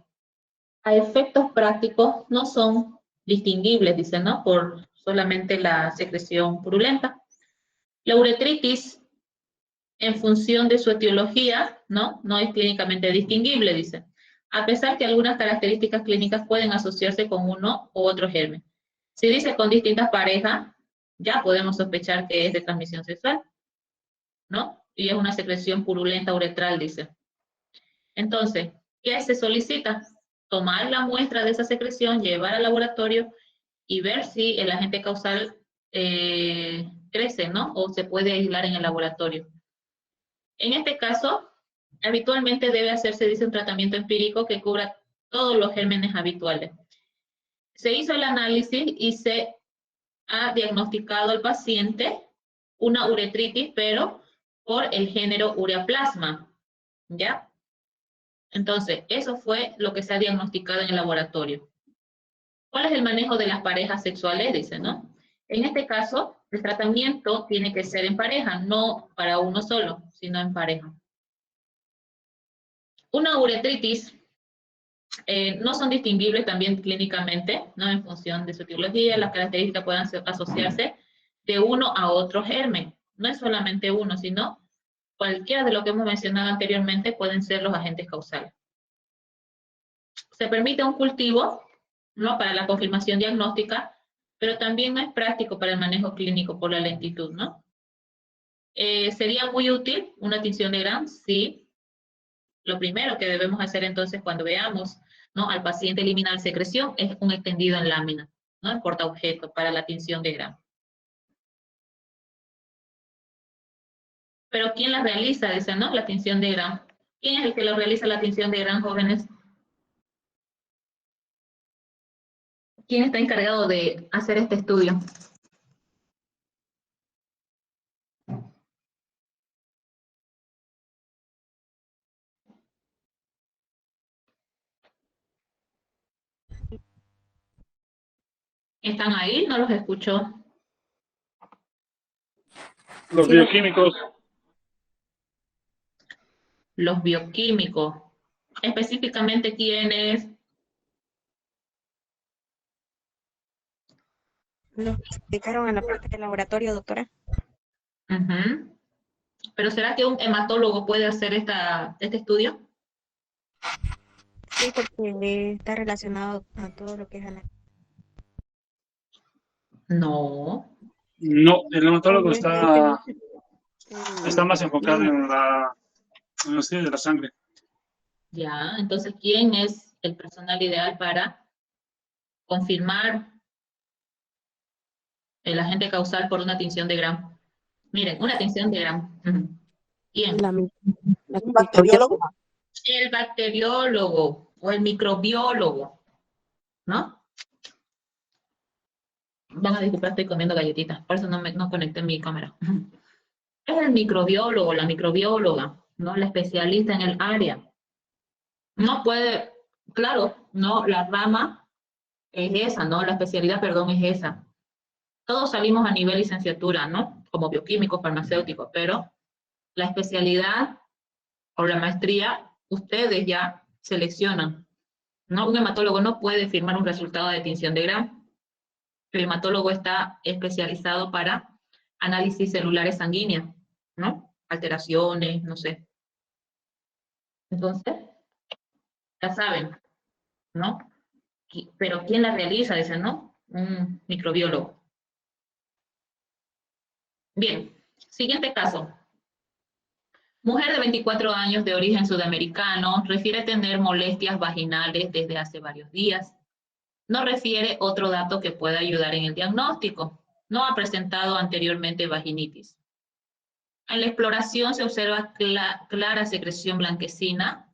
a efectos prácticos no son distinguibles, dice, ¿no? Por solamente la secreción purulenta. La uretritis, en función de su etiología, ¿no? No es clínicamente distinguible, dice, a pesar que algunas características clínicas pueden asociarse con uno u otro germen. Si dice con distintas parejas, ya podemos sospechar que es de transmisión sexual, ¿no? Y es una secreción purulenta uretral, dice. Entonces, ¿qué se solicita? Tomar la muestra de esa secreción, llevar al laboratorio y ver si el agente causal crece, ¿no? O se puede aislar en el laboratorio. En este caso, habitualmente debe hacerse, dice, un tratamiento empírico que cubra todos los gérmenes habituales. Se hizo el análisis y se ha diagnosticado al paciente una uretritis, pero por el género ureaplasma, ¿ya? Entonces, eso fue lo que se ha diagnosticado en el laboratorio. ¿Cuál es el manejo de las parejas sexuales? Dice, ¿no? En este caso, el tratamiento tiene que ser en pareja, no para uno solo, sino en pareja. Una uretritis no son distinguibles también clínicamente, ¿no? En función de su etiología, las características puedan asociarse de uno a otro germen. No es solamente uno, sino cualquiera de lo que hemos mencionado anteriormente pueden ser los agentes causales. Se permite un cultivo, ¿no? Para la confirmación diagnóstica, pero también no es práctico para el manejo clínico por la lentitud, ¿no? ¿Sería muy útil una tinción de Gram? Sí. Lo primero que debemos hacer entonces cuando veamos, ¿no?, al paciente eliminar secreción es un extendido en lámina, ¿no?, el portaobjeto para la tinción de Gram. Pero ¿quién la realiza? Dice, ¿no?, la tinción de Gram. ¿Quién es el que lo realiza la tinción de Gram, jóvenes? ¿Quién está encargado de hacer este estudio? ¿Están ahí? No los escucho. Los bioquímicos. Los bioquímicos. Específicamente, ¿quiénes? Los que explicaron en la parte del laboratorio, doctora. ¿Pero será que un hematólogo puede hacer este estudio? Sí, porque está relacionado a todo lo que es No. No, el hematólogo está más enfocado en los estudios de la sangre. Ya, entonces, ¿quién es el personal ideal para confirmar el agente causal por una tinción de Gram? Miren, una tinción de Gram. ¿Quién? ¿Un bacteriólogo? El bacteriólogo o el microbiólogo, ¿no? Van a disculpar, estoy comiendo galletitas, por eso no conecté mi cámara. Es el microbiólogo, la microbióloga, ¿no? La especialista en el área. No puede, claro, no, la rama es esa, ¿no? La especialidad, perdón, es esa. Todos salimos a nivel licenciatura, ¿no? Como bioquímicos, farmacéuticos, pero la especialidad o la maestría, ustedes ya seleccionan, ¿no? Un hematólogo no puede firmar un resultado de tinción de Gram. El hematólogo está especializado para análisis celulares sanguíneos, ¿no? Alteraciones, no sé. Entonces, ya saben, ¿no? Pero ¿quién la realiza? Dicen, ¿no? Un microbiólogo. Bien, siguiente caso. Mujer de 24 años de origen sudamericano refiere tener molestias vaginales desde hace varios días. No refiere otro dato que pueda ayudar en el diagnóstico. No ha presentado anteriormente vaginitis. En la exploración se observa clara secreción blanquecina,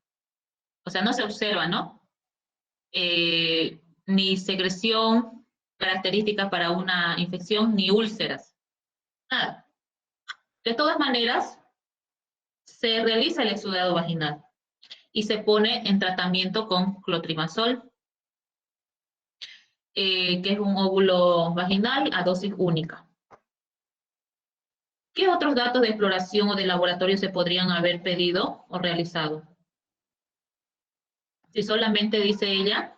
o sea, no se observa, ¿no? Ni secreción característica para una infección, ni úlceras. Nada. De todas maneras, se realiza el exudado vaginal y se pone en tratamiento con clotrimazol, que es un óvulo vaginal a dosis única. ¿Qué otros datos de exploración o de laboratorio se podrían haber pedido o realizado? Si solamente dice ella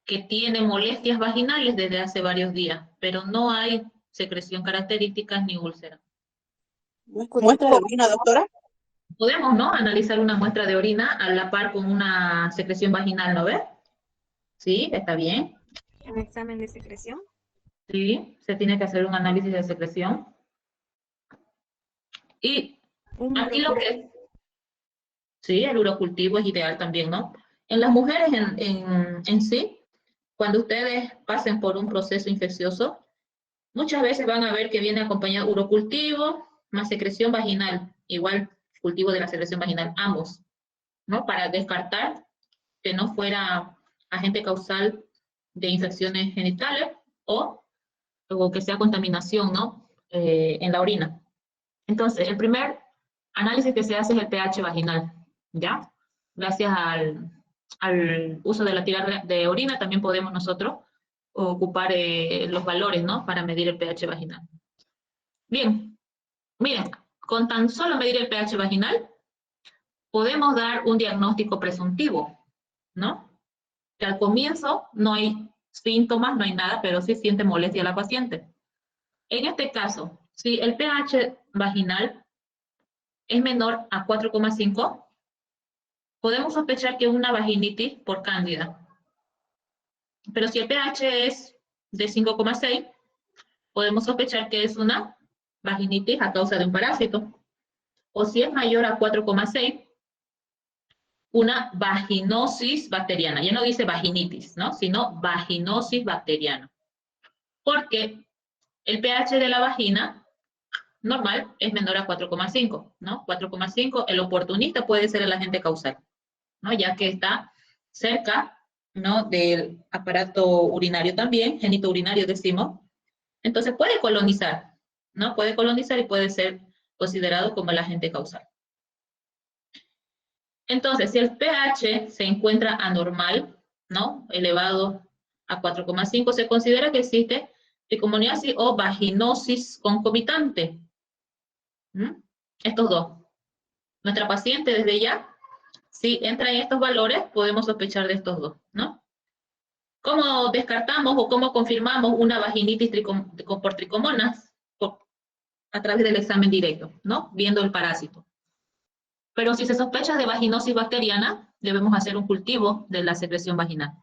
que tiene molestias vaginales desde hace varios días, pero no hay secreción característica ni úlcera. ¿Muestra de orina, doctora? Podemos, ¿no?, analizar una muestra de orina a la par con una secreción vaginal, ¿no ve? Sí, está bien. ¿Un examen de secreción? Sí, se tiene que hacer un análisis de secreción. Y aquí lo que... Sí, el urocultivo es ideal también, ¿no? En las mujeres en sí, cuando ustedes pasen por un proceso infeccioso, muchas veces van a ver que viene acompañado urocultivo más secreción vaginal, igual cultivo de la secreción vaginal, ambos, ¿no? Para descartar que no fuera agente causal de infecciones genitales o que sea contaminación, ¿no? En la orina. Entonces, el primer análisis que se hace es el pH vaginal, ¿ya? Gracias al uso de la tira de orina también podemos nosotros ocupar los valores, ¿no? Para medir el pH vaginal. Bien, miren, con tan solo medir el pH vaginal podemos dar un diagnóstico presuntivo, ¿no? Que al comienzo no hay síntomas, no hay nada, pero sí siente molestia la paciente. En este caso, si el pH vaginal es menor a 4,5, podemos sospechar que es una vaginitis por cándida. Pero si el pH es de 5,6, podemos sospechar que es una vaginitis a causa de un parásito. O si es mayor a 4,6, una vaginosis bacteriana. Ya no dice vaginitis, ¿no? Sino vaginosis bacteriana. Porque el pH de la vagina normal es menor a 4,5, ¿no? 4,5, el oportunista puede ser el agente causal, ¿no? Ya que está cerca, ¿no? Del aparato urinario también, genitourinario decimos. Entonces puede colonizar, ¿no? Puede colonizar y puede ser considerado como el agente causal. Entonces, si el pH se encuentra anormal, ¿no? Elevado a 4,5, se considera que existe tricomoniasis o vaginosis concomitante. Estos dos. Nuestra paciente desde ya, si entra en estos valores, podemos sospechar de estos dos, ¿no? ¿Cómo descartamos o cómo confirmamos una vaginitis por tricomonas? A través del examen directo, ¿no? Viendo el parásito. Pero si se sospecha de vaginosis bacteriana, debemos hacer un cultivo de la secreción vaginal.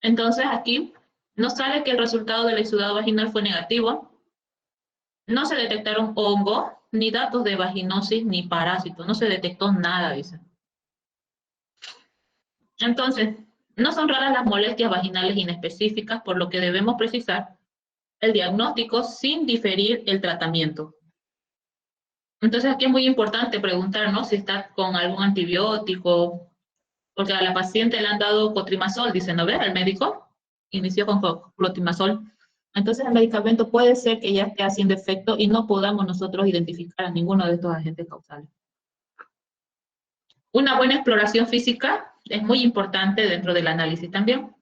Entonces aquí nos sale que el resultado del exudado vaginal fue negativo. No se detectaron hongos, ni datos de vaginosis, ni parásitos. No se detectó nada, dice. Entonces, no son raras las molestias vaginales inespecíficas, por lo que debemos precisar el diagnóstico sin diferir el tratamiento. Entonces aquí es muy importante preguntarnos si está con algún antibiótico, porque a la paciente le han dado cotrimazol, dice, ¿no ve? El médico inició con cotrimazol. Entonces el medicamento puede ser que ya esté haciendo efecto y no podamos nosotros identificar a ninguno de estos agentes causales. Una buena exploración física es muy importante dentro del análisis también.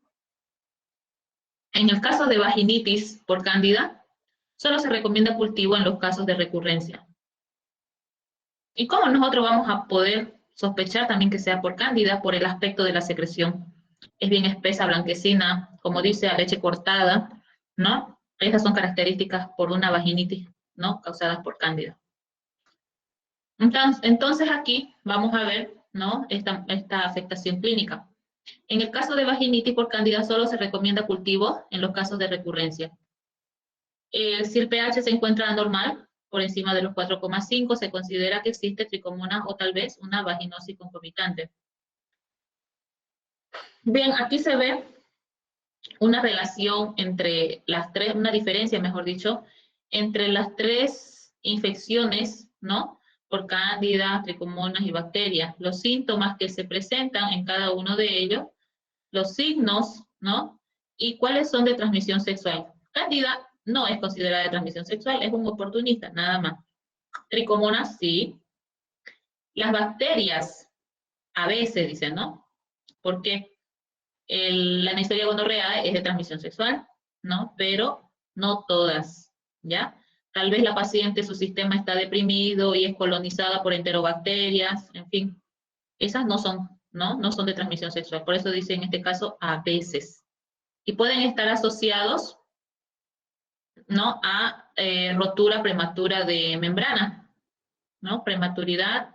En el caso de vaginitis por cándida, solo se recomienda cultivo en los casos de recurrencia. ¿Y cómo nosotros vamos a poder sospechar también que sea por cándida? Por el aspecto de la secreción. Es bien espesa, blanquecina, como dice, a leche cortada, ¿no? Esas son características por una vaginitis, ¿no? Causadas por cándida. Entonces aquí vamos a ver, ¿no? Esta afectación clínica. En el caso de vaginitis por cándida solo se recomienda cultivo en los casos de recurrencia. Si el pH se encuentra anormal, por encima de los 4,5, se considera que existe tricomonas o tal vez una vaginosis concomitante. Bien, aquí se ve una relación entre las tres, una diferencia, mejor dicho, entre las tres infecciones, ¿no? Por cándida, tricomonas y bacterias. Los síntomas que se presentan en cada uno de ellos, los signos, ¿no? Y cuáles son de transmisión sexual. Cándida no es considerada de transmisión sexual, es un oportunista, nada más. Tricomonas, sí. Las bacterias, a veces dicen, ¿no? Porque la Neisseria gonorrea es de transmisión sexual, ¿no? Pero no todas, ¿ya? Tal vez la paciente, su sistema está deprimido y es colonizada por enterobacterias, en fin. Esas no son, ¿no? No son de transmisión sexual. Por eso dice en este caso a veces. Y pueden estar asociados, ¿no? A rotura prematura de membrana, ¿no? Prematuridad,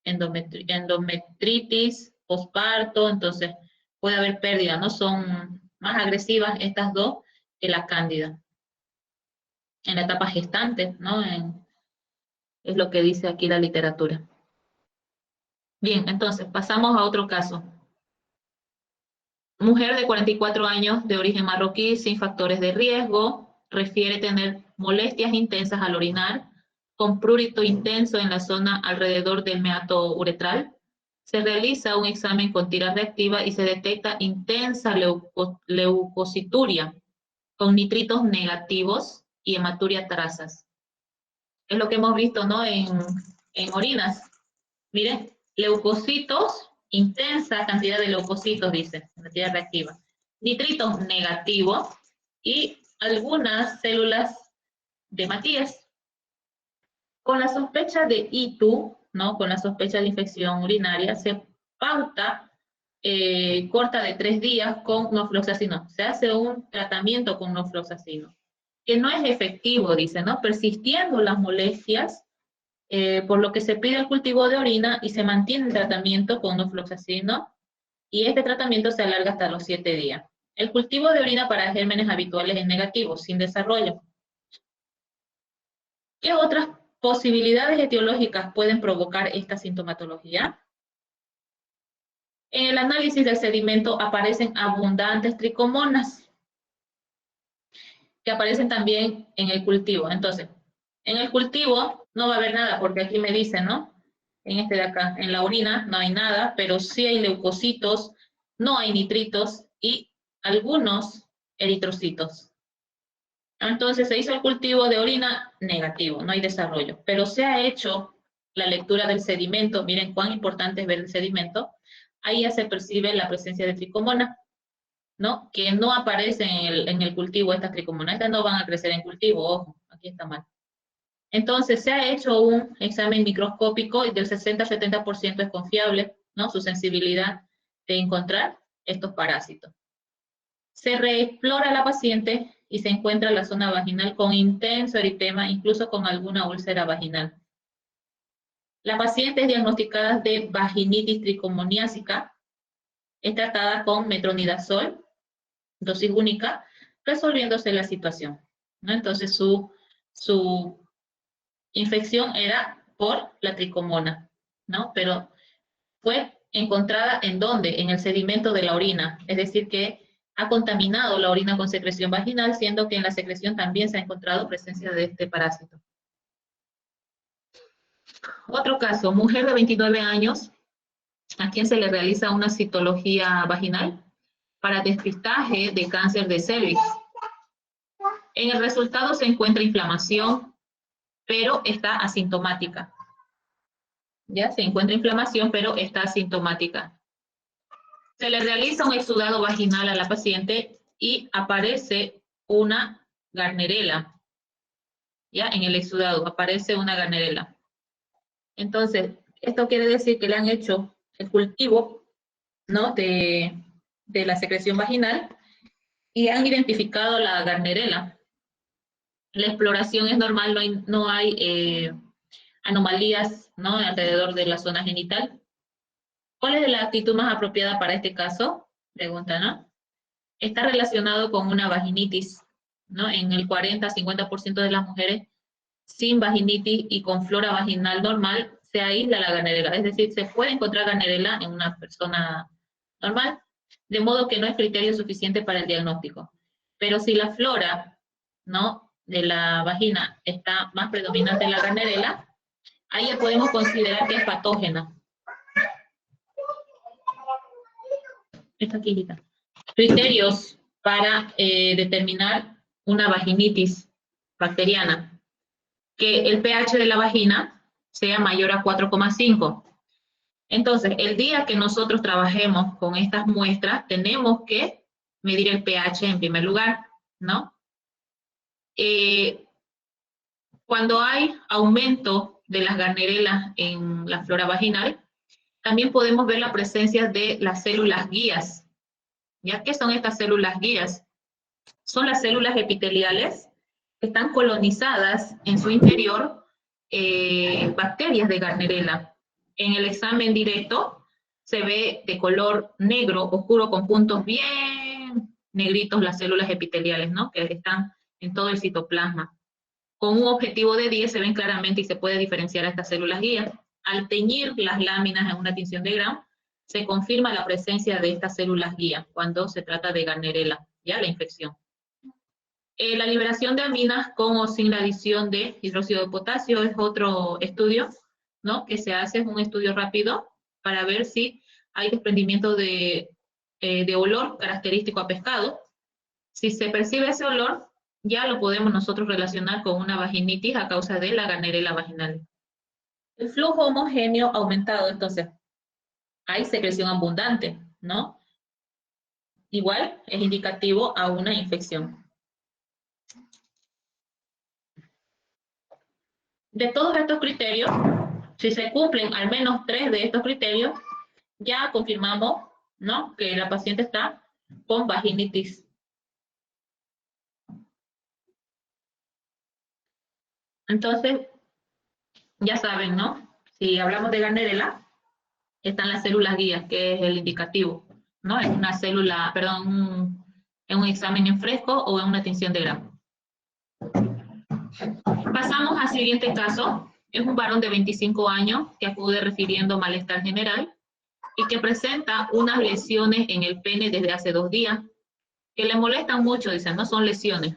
endometritis, posparto, entonces puede haber pérdida, ¿no? Son más agresivas estas dos que la cándida. En la etapa gestante, ¿no? Es lo que dice aquí la literatura. Bien, entonces pasamos a otro caso. Mujer de 44 años de origen marroquí sin factores de riesgo, refiere tener molestias intensas al orinar, con prurito intenso en la zona alrededor del meato uretral. Se realiza un examen con tira reactiva y se detecta intensa leucocituria con nitritos negativos y hematuria trazas. Es lo que hemos visto, ¿no? En orinas. Miren, leucocitos, intensa cantidad de leucocitos, dice, cantidad reactiva. Nitritos, negativo. Y algunas células de Matías. Con la sospecha de ITU, ¿no? Con la sospecha de infección urinaria, se pauta corta de 3 días con norfloxacino. Se hace un tratamiento con norfloxacino, que no es efectivo, dice, ¿no? Persistiendo las molestias, por lo que se pide el cultivo de orina y se mantiene el tratamiento con norfloxacino, y este tratamiento se alarga hasta los 7 días. El cultivo de orina para gérmenes habituales es negativo, sin desarrollo. ¿Qué otras posibilidades etiológicas pueden provocar esta sintomatología? En el análisis del sedimento aparecen abundantes tricomonas, que aparecen también en el cultivo. Entonces, en el cultivo no va a haber nada, porque aquí me dice, ¿no? En este de acá, en la orina no hay nada, pero sí hay leucocitos, no hay nitritos y algunos eritrocitos. Entonces se hizo el cultivo de orina negativo, no hay desarrollo, pero se ha hecho la lectura del sedimento. Miren cuán importante es ver el sedimento. Ahí ya se percibe la presencia de tricomonas, ¿no? Que no aparecen en el cultivo estas tricomonas. Estas no van a crecer en cultivo, ojo, aquí está mal. Entonces se ha hecho un examen microscópico y del 60-70% es confiable, ¿no? Su sensibilidad de encontrar estos parásitos. Se reexplora a la paciente y se encuentra la zona vaginal con intenso eritema, incluso con alguna úlcera vaginal. La paciente es diagnosticada de vaginitis tricomoniásica, es tratada con metronidazol, dosis única, resolviéndose la situación, ¿no? Entonces su infección era por la tricomona, ¿no? Pero fue encontrada ¿en dónde? En el sedimento de la orina, es decir que ha contaminado la orina con secreción vaginal, siendo que en la secreción también se ha encontrado presencia de este parásito. Otro caso, mujer de 29 años, a quien se le realiza una citología vaginal para despistaje de cáncer de cervix. En el resultado se encuentra inflamación, pero está asintomática. Ya se encuentra inflamación, pero está asintomática. Se le realiza un exudado vaginal a la paciente y aparece una Gardnerella. Ya en el exudado aparece una Gardnerella. Entonces, esto quiere decir que le han hecho el cultivo, ¿no? de la secreción vaginal y han identificado la Gardnerella. La exploración es normal, no hay anomalías, ¿no? Alrededor de la zona genital. ¿Cuál es la actitud más apropiada para este caso? Pregunta, ¿no? Está relacionado con una vaginitis, ¿no? En el 40-50% de las mujeres sin vaginitis y con flora vaginal normal se aísla la Gardnerella, es decir, se puede encontrar Gardnerella en una persona normal, de modo que no es criterio suficiente para el diagnóstico. Pero si la flora, ¿no? de la vagina está más predominante en la Gardnerella, ahí ya podemos considerar que es patógena. Esta aquí está. Criterios para determinar una vaginitis bacteriana. Que el pH de la vagina sea mayor a 4,5. Entonces, el día que nosotros trabajemos con estas muestras, tenemos que medir el pH en primer lugar, ¿no? Cuando hay aumento de las Gardnerellas en la flora vaginal, también podemos ver la presencia de las células guías. ¿Ya? ¿Qué son estas células guías? Son las células epiteliales que están colonizadas en su interior bacterias de Gardnerella. En el examen directo se ve de color negro oscuro con puntos bien negritos las células epiteliales, ¿no? Que están en todo el citoplasma. Con un objetivo de 10 se ven claramente y se puede diferenciar a estas células guías. Al teñir las láminas en una tinción de Gram, se confirma la presencia de estas células guía cuando se trata de Gardnerella, ya la infección. La liberación de aminas con o sin la adición de hidróxido de potasio es otro estudio, ¿no? Que se hace, es un estudio rápido para ver si hay desprendimiento de olor característico a pescado. Si se percibe ese olor, ya lo podemos nosotros relacionar con una vaginitis a causa de la Gardnerella vaginal. El flujo homogéneo aumentado, entonces hay secreción abundante, ¿no? Igual es indicativo a una infección. De todos estos criterios, si se cumplen al menos 3 de estos criterios, ya confirmamos, ¿no?, que la paciente está con vaginitis. Entonces, ya saben, ¿no? Si hablamos de Gardnerella, están las células guías, que es el indicativo, ¿no? En una célula, perdón, en un examen en fresco o en una tinción de gramo. Pasamos al siguiente caso. Es un varón de 25 años que acude refiriendo malestar general y que presenta unas lesiones en el pene desde hace 2 días, que le molestan mucho, dicen, no son lesiones.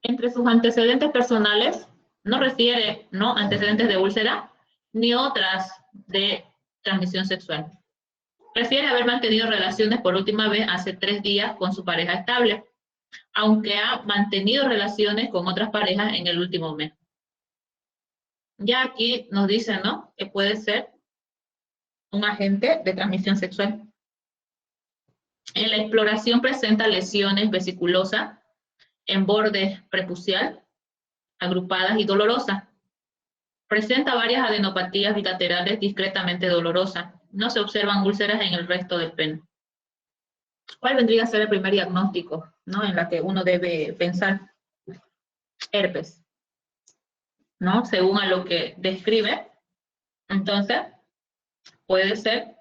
Entre sus antecedentes personales, no refiere, ¿no?, antecedentes de úlcera, ni otras de transmisión sexual. Refiere haber mantenido relaciones por última vez hace 3 días con su pareja estable, aunque ha mantenido relaciones con otras parejas en el último mes. Ya aquí nos dicen, ¿no?, que puede ser un agente de transmisión sexual. En la exploración presenta lesiones vesiculosas en borde prepucial, agrupadas y dolorosas. Presenta varias adenopatías bilaterales discretamente dolorosas. No se observan úlceras en el resto del pene. ¿Cuál vendría a ser el primer diagnóstico, ¿no?, en la que uno debe pensar? Herpes, ¿no? Según a lo que describe, entonces puede ser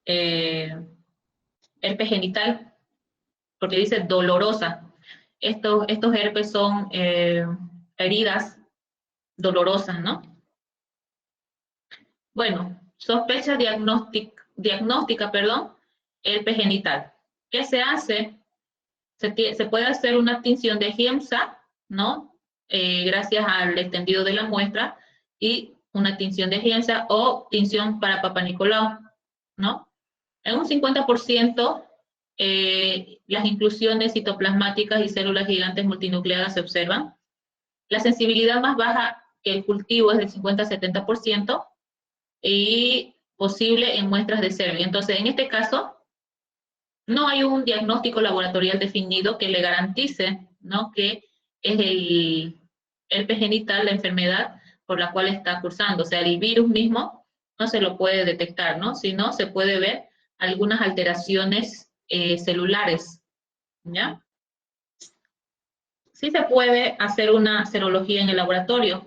herpes genital, porque dice dolorosa. Estos herpes son heridas dolorosas, ¿no? Bueno, sospecha diagnóstica, herpes genital. ¿Qué se hace? Se puede hacer una tinción de Giemsa, ¿no? Gracias al extendido de la muestra, y una tinción de Giemsa o tinción para Papa Nicolau, ¿no? En un 50%, las inclusiones citoplasmáticas y células gigantes multinucleadas se observan. La sensibilidad más baja que el cultivo es del 50-70% y posible en muestras de cervix. Entonces, en este caso, no hay un diagnóstico laboratorial definido que le garantice, ¿no?, que es el herpes genital la enfermedad por la cual está cursando. O sea, el virus mismo no se lo puede detectar, ¿no?, sino se puede ver algunas alteraciones celulares, ¿ya? Sí se puede hacer una serología en el laboratorio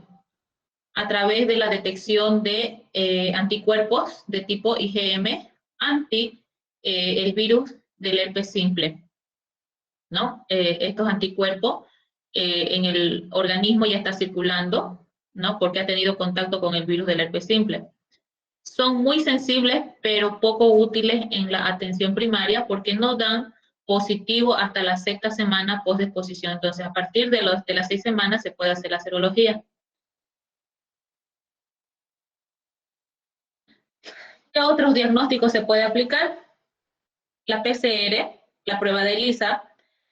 a través de la detección de anticuerpos de tipo IgM anti el virus del herpes simple, ¿no? Estos anticuerpos en el organismo ya está circulando, ¿no?, porque ha tenido contacto con el virus del herpes simple. Son muy sensibles, pero poco útiles en la atención primaria porque no dan positivo hasta la 6ª semana post-exposición. Entonces, a partir de las 6 semanas se puede hacer la serología. ¿Qué otros diagnósticos se puede aplicar? La PCR, la prueba de ELISA,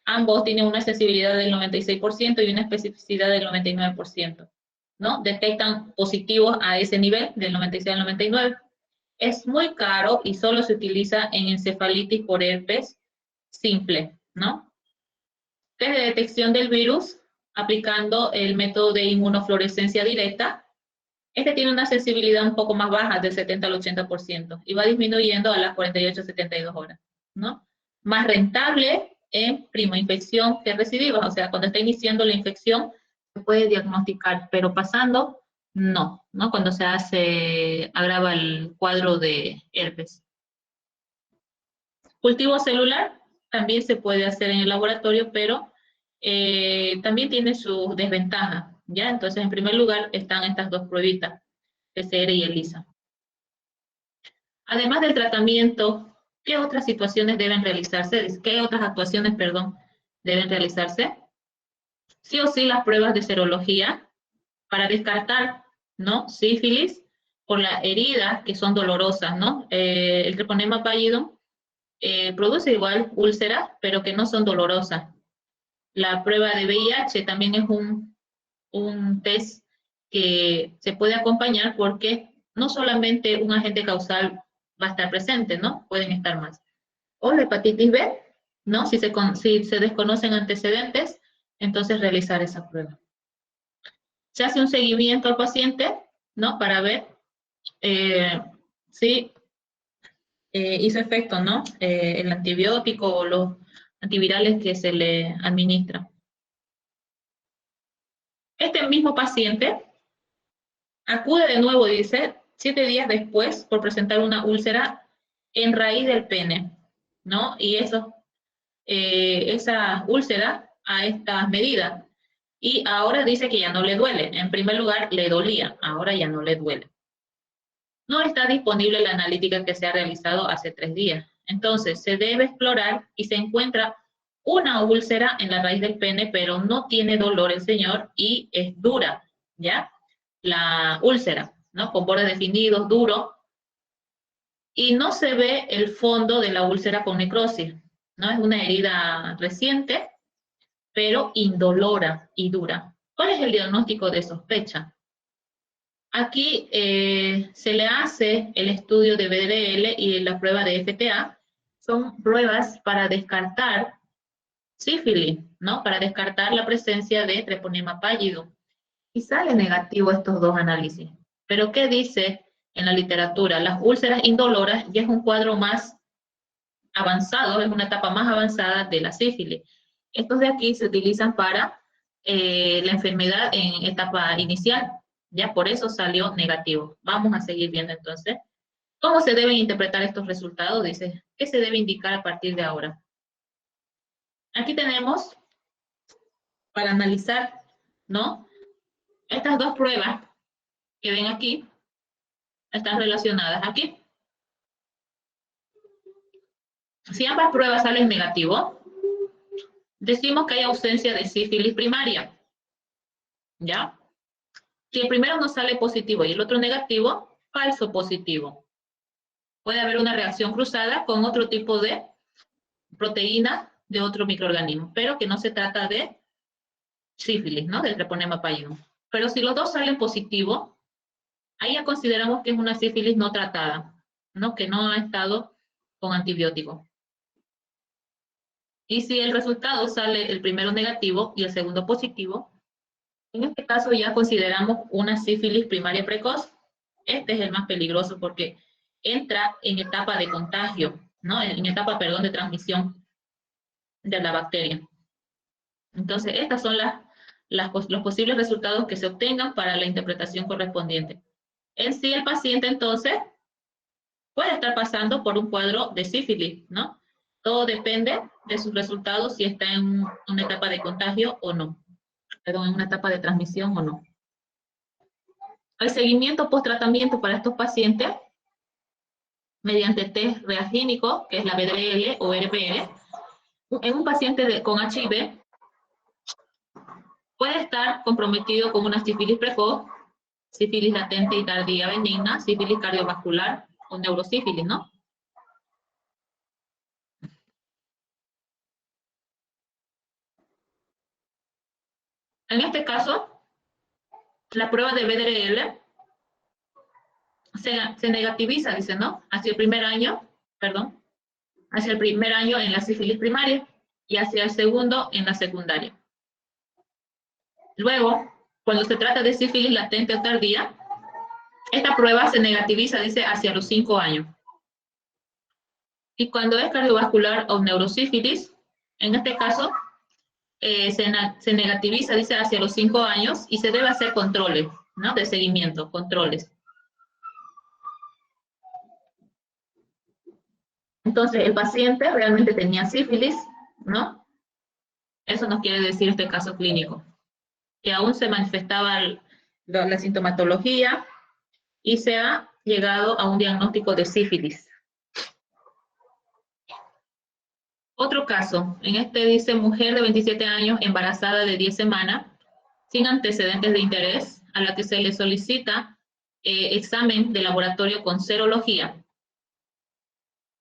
ambos tienen una sensibilidad del 96% y una especificidad del 99%, ¿no? Detectan positivos a ese nivel, del 96 al 99. Es muy caro y solo se utiliza en encefalitis por herpes simple, ¿no? Test de detección del virus, aplicando el método de inmunofluorescencia directa. Este tiene una sensibilidad un poco más baja, del 70 al 80%, y va disminuyendo a las 48-72 horas, ¿no? Más rentable en primoinfección que recidiva, o sea, cuando está iniciando la infección se puede diagnosticar, pero pasando, no, ¿no? Cuando se agrava el cuadro de herpes. Cultivo celular también se puede hacer en el laboratorio, pero también tiene sus desventajas, ¿ya? Entonces, en primer lugar, están estas dos pruebitas, PCR y ELISA. Además del tratamiento, ¿qué otras situaciones deben realizarse? ¿Qué otras actuaciones, deben realizarse? Sí o sí las pruebas de serología para descartar, ¿no?, sífilis por las heridas que son dolorosas, ¿no? El treponema pallidum produce igual úlceras, pero que no son dolorosas. La prueba de VIH también es un test que se puede acompañar porque no solamente un agente causal va a estar presente, ¿no? Pueden estar más. O la hepatitis B, ¿no? Si se desconocen antecedentes, entonces realizar esa prueba. Se hace un seguimiento al paciente, ¿no? Para ver si hizo efecto, ¿no? El antibiótico o los antivirales que se le administran. Este mismo paciente acude de nuevo, dice, 7 días después por presentar una úlcera en raíz del pene, ¿no? Y esa úlcera a estas medidas. Y ahora dice que ya no le duele. En primer lugar, le dolía, ahora ya no le duele. No está disponible la analítica que se ha realizado hace 3 días. Entonces, se debe explorar y se encuentra una úlcera en la raíz del pene, pero no tiene dolor el señor y es dura, ¿ya? La úlcera, ¿no? Con bordes definidos, duro, y no se ve el fondo de la úlcera con necrosis, ¿no? Es una herida reciente, pero indolora y dura. ¿Cuál es el diagnóstico de sospecha? Aquí se le hace el estudio de BDL y la prueba de FTA. Son pruebas para descartar sífilis, ¿no? Para descartar la presencia de treponema pallidum. Y sale negativo estos dos análisis. Pero ¿qué dice en la literatura? Las úlceras indoloras ya es un cuadro más avanzado, es una etapa más avanzada de la sífilis. Estos de aquí se utilizan para la enfermedad en etapa inicial, ya por eso salió negativo. Vamos a seguir viendo entonces. ¿Cómo se deben interpretar estos resultados? Dice, ¿qué se debe indicar a partir de ahora? Aquí tenemos, para analizar, ¿no? Estas dos pruebas que ven aquí, están relacionadas aquí. Si ambas pruebas salen negativo, decimos que hay ausencia de sífilis primaria, ¿ya? Si el primero no sale positivo y el otro negativo, falso positivo. Puede haber una reacción cruzada con otro tipo de proteína de otro microorganismo, pero que no se trata de sífilis, ¿no? Del treponema pallidum. Pero si los dos salen positivos, ahí ya consideramos que es una sífilis no tratada, ¿no? Que no ha estado con antibiótico. Y si el resultado sale el primero negativo y el segundo positivo, en este caso ya consideramos una sífilis primaria precoz. Este es el más peligroso porque entra en etapa de contagio, ¿no? En etapa, perdón, de transmisión de la bacteria. Entonces, estas son los posibles resultados que se obtengan para la interpretación correspondiente. En sí, el paciente, entonces, puede estar pasando por un cuadro de sífilis, ¿no? Todo depende de sus resultados, si está en una etapa de contagio o no. Perdón, en una etapa de transmisión o no. El seguimiento post-tratamiento para estos pacientes, mediante test reagínico, que es la BDL o RPL, en un paciente con HIV, puede estar comprometido con una sífilis precoz, sífilis latente y tardía benigna, sífilis cardiovascular o neurosífilis, ¿no? En este caso, la prueba de BDL se negativiza, dice, ¿no? Hacia el primer año en la sífilis primaria y hacia el segundo en la secundaria. Luego, cuando se trata de sífilis latente o tardía, esta prueba se negativiza, dice, hacia los 5 años. Y cuando es cardiovascular o neurosífilis, en este caso, se negativiza, dice, hacia los 5 años y se debe hacer controles, ¿no? De seguimiento, controles. Entonces, el paciente realmente tenía sífilis, ¿no? Eso nos quiere decir este caso clínico, que aún se manifestaba la sintomatología y se ha llegado a un diagnóstico de sífilis. Otro caso, en este dice mujer de 27 años embarazada de 10 semanas, sin antecedentes de interés, a la que se le solicita examen de laboratorio con serología.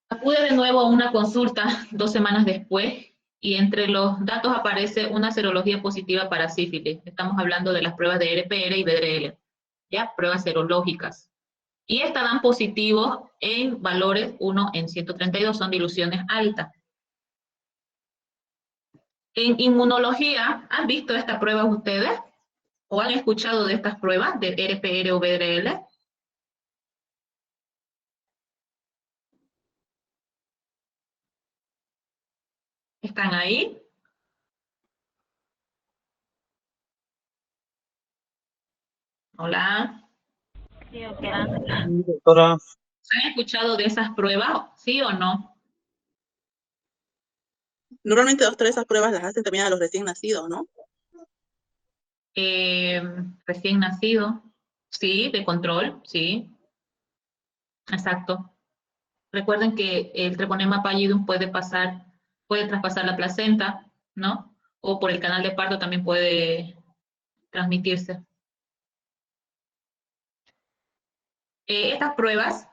Acude de nuevo a una consulta 2 semanas después y entre los datos aparece una serología positiva para sífilis. Estamos hablando de las pruebas de RPR y BDRL, ¿ya? Pruebas serológicas. Y estas dan positivos en valores 1 en 132, son diluciones altas. En inmunología, ¿han visto estas pruebas ustedes? ¿O han escuchado de estas pruebas de RPR o BDRL? ¿Están ahí? Hola. Sí, doctora. Doctora, ¿Han escuchado de esas pruebas? ¿Sí o no? Normalmente, doctora, esas pruebas las hacen también a los recién nacidos, ¿no? Recién nacido. Sí, de control, sí. Exacto. Recuerden que el treponema pallidum puede traspasar la placenta, ¿no? O por el canal de parto también puede transmitirse. Estas pruebas,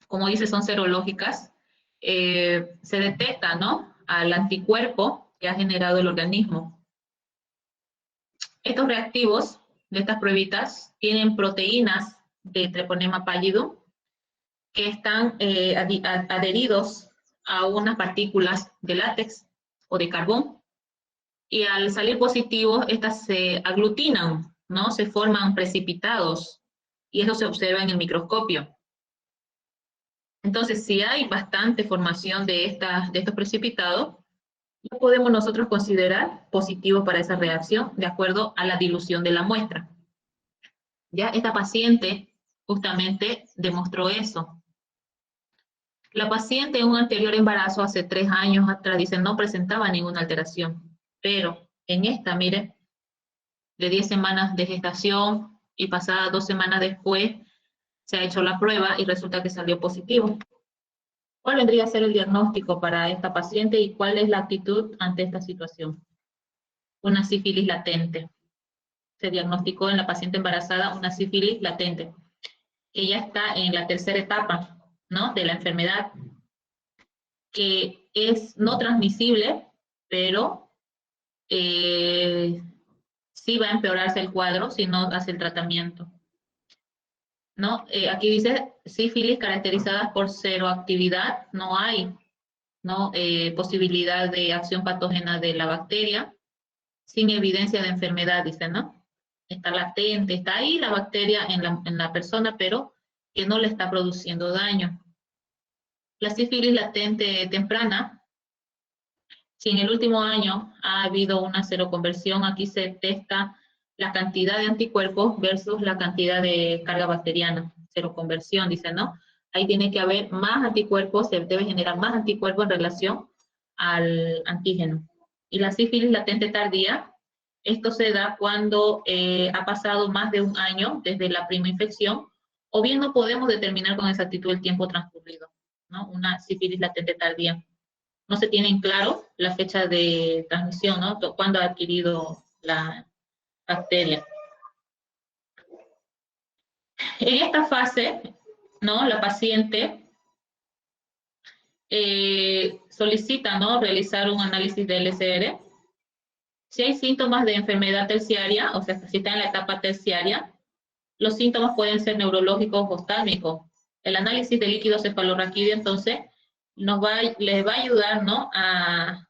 como dice, son serológicas. Se detecta, ¿no? Al anticuerpo que ha generado el organismo. Estos reactivos de estas pruebitas tienen proteínas de treponema pallidum que están adheridos a unas partículas de látex o de carbón, y al salir positivos, estas se aglutinan, ¿no? Se forman precipitados, y eso se observa en el microscopio. Entonces, si hay bastante formación de estos precipitados, lo podemos nosotros considerar positivo para esa reacción, de acuerdo a la dilución de la muestra. Ya esta paciente justamente demostró eso. La paciente en un anterior embarazo hace 3 años atrás, dice, no presentaba ninguna alteración, pero en esta, mire, de 10 semanas de gestación y pasadas 2 semanas después, se ha hecho la prueba y resulta que salió positivo. ¿Cuál vendría a ser el diagnóstico para esta paciente y cuál es la actitud ante esta situación? Una sífilis latente. Se diagnosticó en la paciente embarazada una sífilis latente. Ella está en la tercera etapa, ¿no? De la enfermedad, que es no transmisible, pero sí va a empeorarse el cuadro si no hace el tratamiento, ¿no? Aquí dice sífilis caracterizadas por cero actividad, no hay, ¿no? Posibilidad de acción patógena de la bacteria, sin evidencia de enfermedad, dice, ¿no? Está latente, está ahí la bacteria en la persona, pero que no le está produciendo daño. La sífilis latente temprana, si en el último año ha habido una seroconversión, aquí se testa la cantidad de anticuerpos versus la cantidad de carga bacteriana. Seroconversión, dice, ¿no? Ahí tiene que haber más anticuerpos, se debe generar más anticuerpos en relación al antígeno. Y la sífilis latente tardía, esto se da cuando ha pasado más de 1 año desde la primera infección, o bien no podemos determinar con exactitud el tiempo transcurrido, ¿no? Una sífilis latente tardía. No se tiene en claro la fecha de transmisión, ¿no? Cuándo ha adquirido la bacteria. En esta fase, ¿no? La paciente solicita, ¿no? Realizar un análisis de LCR. Si hay síntomas de enfermedad terciaria, o sea, si está en la etapa terciaria, los síntomas pueden ser neurológicos o oftálmicos. El análisis de líquido cefalorraquídeo, entonces, les va a ayudar, ¿no? A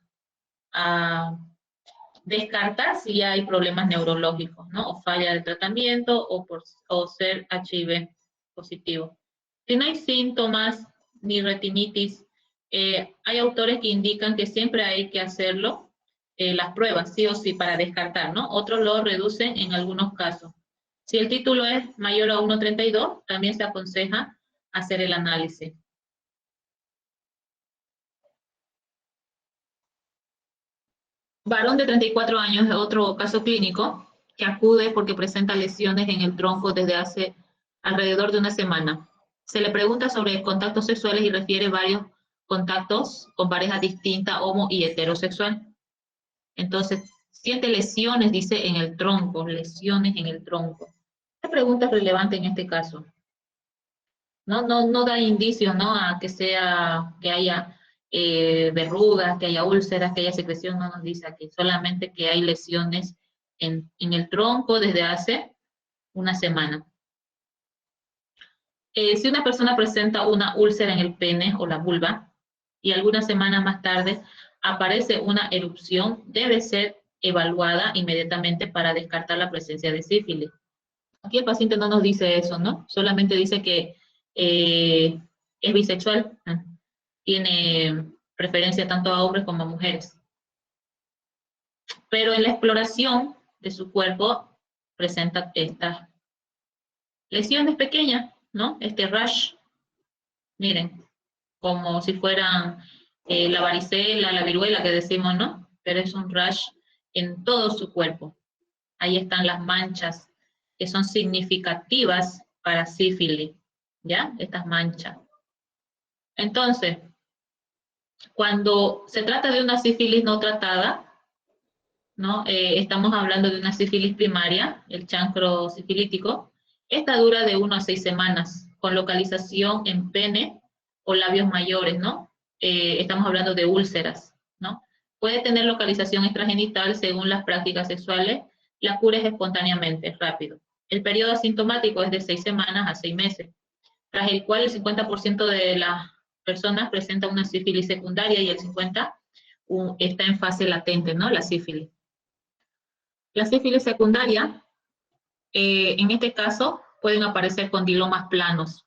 descartar si hay problemas neurológicos, ¿no? O falla del tratamiento o ser HIV positivo. Si no hay síntomas ni retinitis, hay autores que indican que siempre hay que hacerlo, las pruebas, sí o sí, para descartar, ¿no? Otros lo reducen en algunos casos. Si el título es mayor a 1,32, también se aconseja hacer el análisis. Varón de 34 años, otro caso clínico, que acude porque presenta lesiones en el tronco desde hace alrededor de 1 semana. Se le pregunta sobre contactos sexuales y refiere varios contactos con parejas distintas, homo y heterosexual. Entonces, siente lesiones, dice, en el tronco, lesiones en el tronco. Esta pregunta es relevante en este caso. No da indicios, ¿no? A que haya verrugas, que haya úlceras, que haya secreción, no nos dice aquí. Solamente que hay lesiones en el tronco desde hace una semana. Si una persona presenta una úlcera en el pene o la vulva y algunas semanas más tarde aparece una erupción, debe ser evaluada inmediatamente para descartar la presencia de sífilis. Aquí el paciente no nos dice eso, ¿no? Solamente dice que es bisexual, tiene preferencia tanto a hombres como a mujeres. Pero en la exploración de su cuerpo presenta estas lesiones pequeñas, ¿no? Este rash, miren, como si fueran la varicela, la viruela que decimos, ¿no? Pero es un rash en todo su cuerpo. Ahí están las manchas que son significativas para sífilis, ¿ya? Estas manchas. Entonces, cuando se trata de una sífilis no tratada, ¿no? Estamos hablando de una sífilis primaria, el chancro sifilítico. Esta dura de 1 a 6 semanas, con localización en pene o labios mayores, ¿no? Estamos hablando de úlceras, ¿no? Puede tener localización extragenital según las prácticas sexuales. La cura es espontáneamente, rápido. El periodo asintomático es de 6 semanas a 6 meses, tras el cual el 50% de las personas presenta una sífilis secundaria y el 50% está en fase latente, ¿no? La sífilis. La sífilis secundaria, en este caso, pueden aparecer condilomas planos.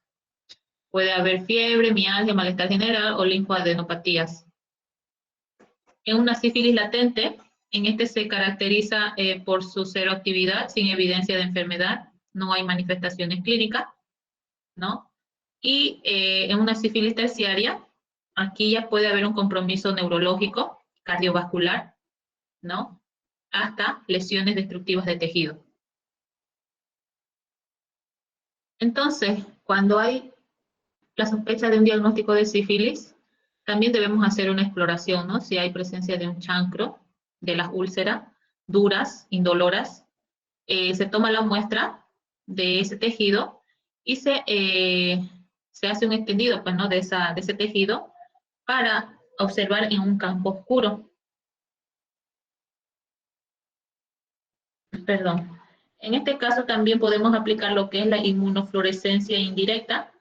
Puede haber fiebre, mialgia, malestar general o linfoadenopatías. En una sífilis latente, en este se caracteriza por su seroactividad sin evidencia de enfermedad, no hay manifestaciones clínicas, ¿no? Y en una sífilis terciaria, aquí ya puede haber un compromiso neurológico, cardiovascular, ¿no? Hasta lesiones destructivas de tejido. Entonces, cuando hay la sospecha de un diagnóstico de sífilis, también debemos hacer una exploración, ¿no? Si hay presencia de un chancro, de las úlceras duras, indoloras, se toma la muestra de ese tejido y se hace un extendido, pues, ¿no? de ese tejido para observar en un campo oscuro. Perdón. En este caso también podemos aplicar lo que es la inmunofluorescencia indirecta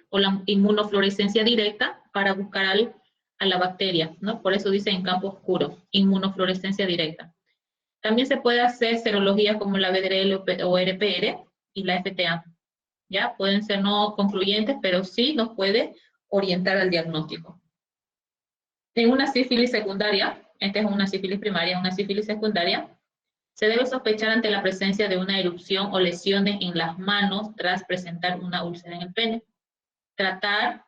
o la inmunofluorescencia directa para buscar a la bacteria, ¿no? Por eso dice en campo oscuro, inmunofluorescencia directa. También se puede hacer serologías como la BDRL o RPR y la FTA. ¿Ya? Pueden ser no concluyentes, pero sí nos puede orientar al diagnóstico. En una sífilis secundaria, esta es una sífilis primaria, una sífilis secundaria, se debe sospechar ante la presencia de una erupción o lesiones en las manos tras presentar una úlcera en el pene. Tratar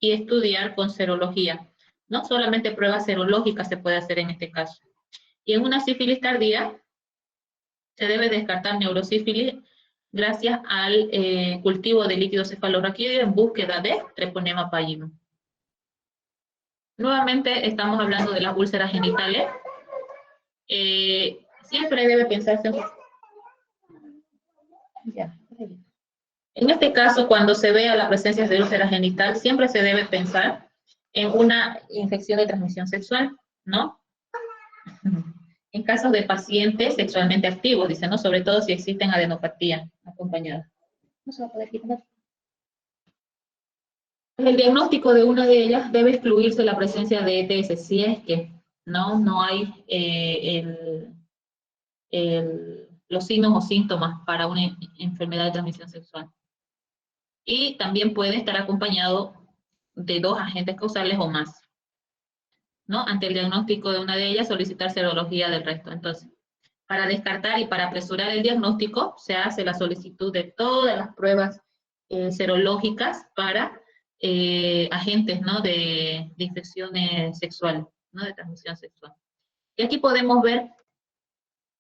y estudiar con serología. No solamente pruebas serológicas se puede hacer en este caso. Y en una sífilis tardía, se debe descartar neurosífilis gracias al cultivo de líquido cefalorraquídeo en búsqueda de Treponema pallidum. Nuevamente estamos hablando de las úlceras genitales. Siempre debe pensarse en este caso, cuando se vea la presencia de úlcera genital, siempre se debe pensar en una infección de transmisión sexual, ¿no? En casos de pacientes sexualmente activos, dice, ¿no? Sobre todo si existen adenopatía acompañada. No se va a poder quitar. El diagnóstico de una de ellas debe excluirse la presencia de ETS, si es que no hay los signos o síntomas para una enfermedad de transmisión sexual. Y también puede estar acompañado de 2 agentes causales o más, ¿no? Ante el diagnóstico de una de ellas, solicitar serología del resto. Entonces, para descartar y para apresurar el diagnóstico, se hace la solicitud de todas las pruebas serológicas para agentes, ¿no? de infecciones sexuales, ¿no? De transmisión sexual. Y aquí podemos ver,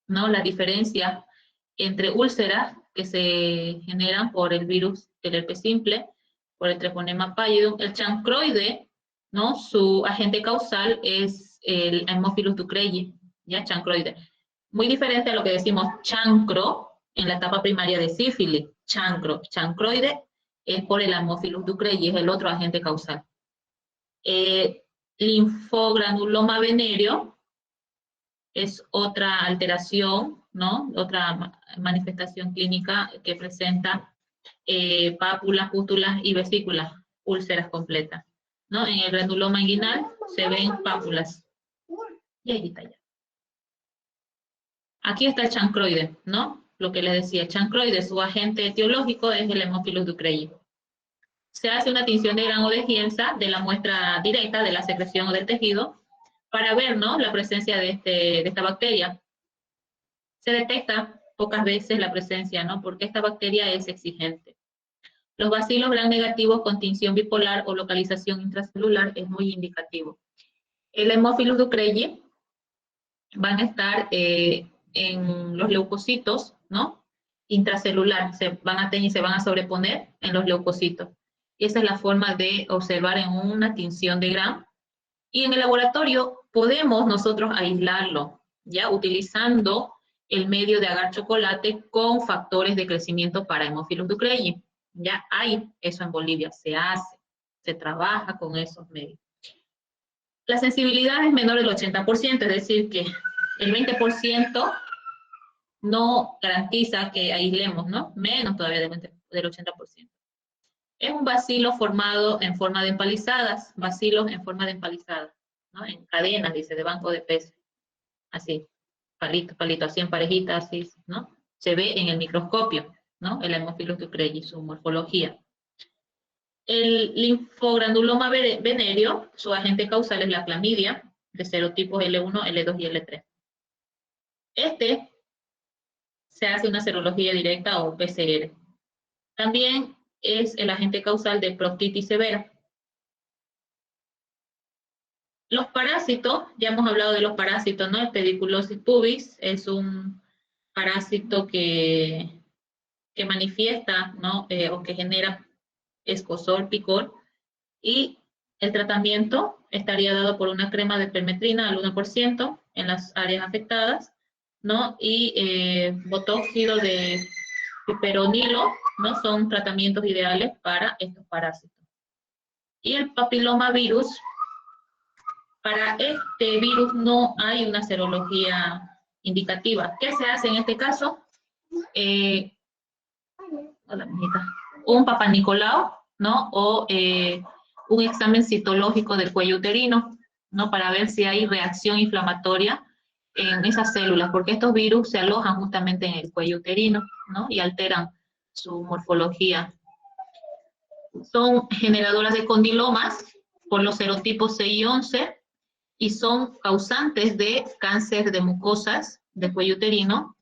¿no? La diferencia entre úlceras que se generan por el virus del herpes simple, por el Treponema pallidum. El chancroide, ¿no? Su agente causal es el Haemophilus ducreyi, ¿ya? Chancroide. Muy diferente a lo que decimos chancro, en la etapa primaria de sífilis, chancroide es por el Haemophilus ducreyi, es el otro agente causal. Linfogranuloma venéreo es otra alteración, ¿no? Otra manifestación clínica que presenta pápulas, pústulas y vesículas, úlceras completas, ¿no? En el granuloma inguinal se ven pápulas. Y ahí está ya. Aquí está el chancroide, ¿no? Lo que les decía, chancroide, su agente etiológico es el Haemophilus ducreyi. Se hace una tinción de grano de Giemsa de la muestra directa de la secreción o del tejido para ver, ¿no?, la presencia de esta bacteria. Se detecta pocas veces la presencia, ¿no?, porque esta bacteria es exigente. Los bacilos gram negativos con tinción bipolar o localización intracelular es muy indicativo. El Haemophilus ducreyi van a estar en los leucocitos, ¿no?, intracelular, se van a teñir, se van a sobreponer en los leucocitos. Y esa es la forma de observar en una tinción de Gram. Y en el laboratorio podemos nosotros aislarlo, ya utilizando el medio de agar chocolate con factores de crecimiento para Haemophilus ducreyi. Ya hay eso en Bolivia, se hace, se trabaja con esos medios. La sensibilidad es menor del 80%, es decir, que el 20% no garantiza que aislemos, ¿no? Menos todavía del 80%. Es un bacilo formado en forma de empalizadas, bacilos en forma de empalizadas, ¿no? En cadenas, dice, de banco de peces. Así, palito, palito, así en parejitas, así, ¿no? Se ve en el microscopio, ¿no? El Haemophilus ducreyi, su morfología. El linfogranuloma venéreo, su agente causal es la clamidia, de serotipos L1, L2 y L3. Se hace una serología directa o PCR. También es el agente causal de proctitis severa. Los parásitos, ya hemos hablado de los parásitos, ¿no? El pediculosis pubis es un parásito que manifiesta, ¿no? O que genera escozor, picor, y el tratamiento estaría dado por una crema de permetrina al 1% en las áreas afectadas, ¿no? Y botóxido de piperonilo, ¿no? Son tratamientos ideales para estos parásitos. Y el papilomavirus, para este virus no hay una serología indicativa. ¿Qué se hace en este caso? Hola, mijita. Un papanicolau, ¿no? O un examen citológico del cuello uterino, ¿no? Para ver si hay reacción inflamatoria en esas células, porque estos virus se alojan justamente en el cuello uterino, ¿no? Y alteran su morfología. Son generadoras de condilomas por los serotipos 6 y 11 y son causantes de cáncer de mucosas del cuello uterino,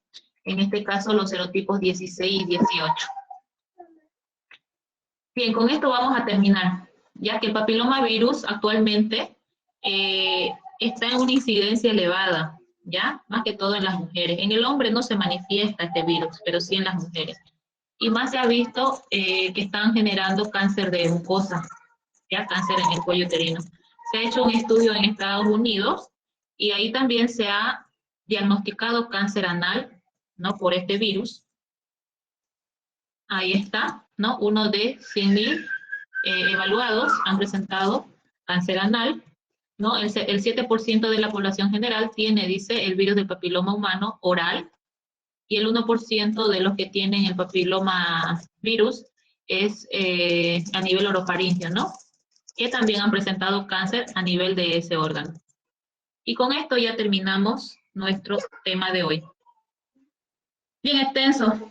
en este caso los serotipos 16 y 18. Bien, con esto vamos a terminar, ya que el papilomavirus actualmente está en una incidencia elevada, ¿ya? Más que todo en las mujeres. En el hombre no se manifiesta este virus, pero sí en las mujeres. Y más se ha visto que están generando cáncer de mucosa, ¿ya? Cáncer en el cuello uterino. Se ha hecho un estudio en Estados Unidos y ahí también se ha diagnosticado cáncer anal, ¿no? Por este virus. Ahí está, ¿no? Uno de 100.000 evaluados han presentado cáncer anal, ¿no? El 7% de la población general tiene, dice, el virus del papiloma humano oral, y el 1% de los que tienen el papiloma virus es a nivel orofaringeo, ¿no? Que también han presentado cáncer a nivel de ese órgano. Y con esto ya terminamos nuestro tema de hoy. Bien extenso.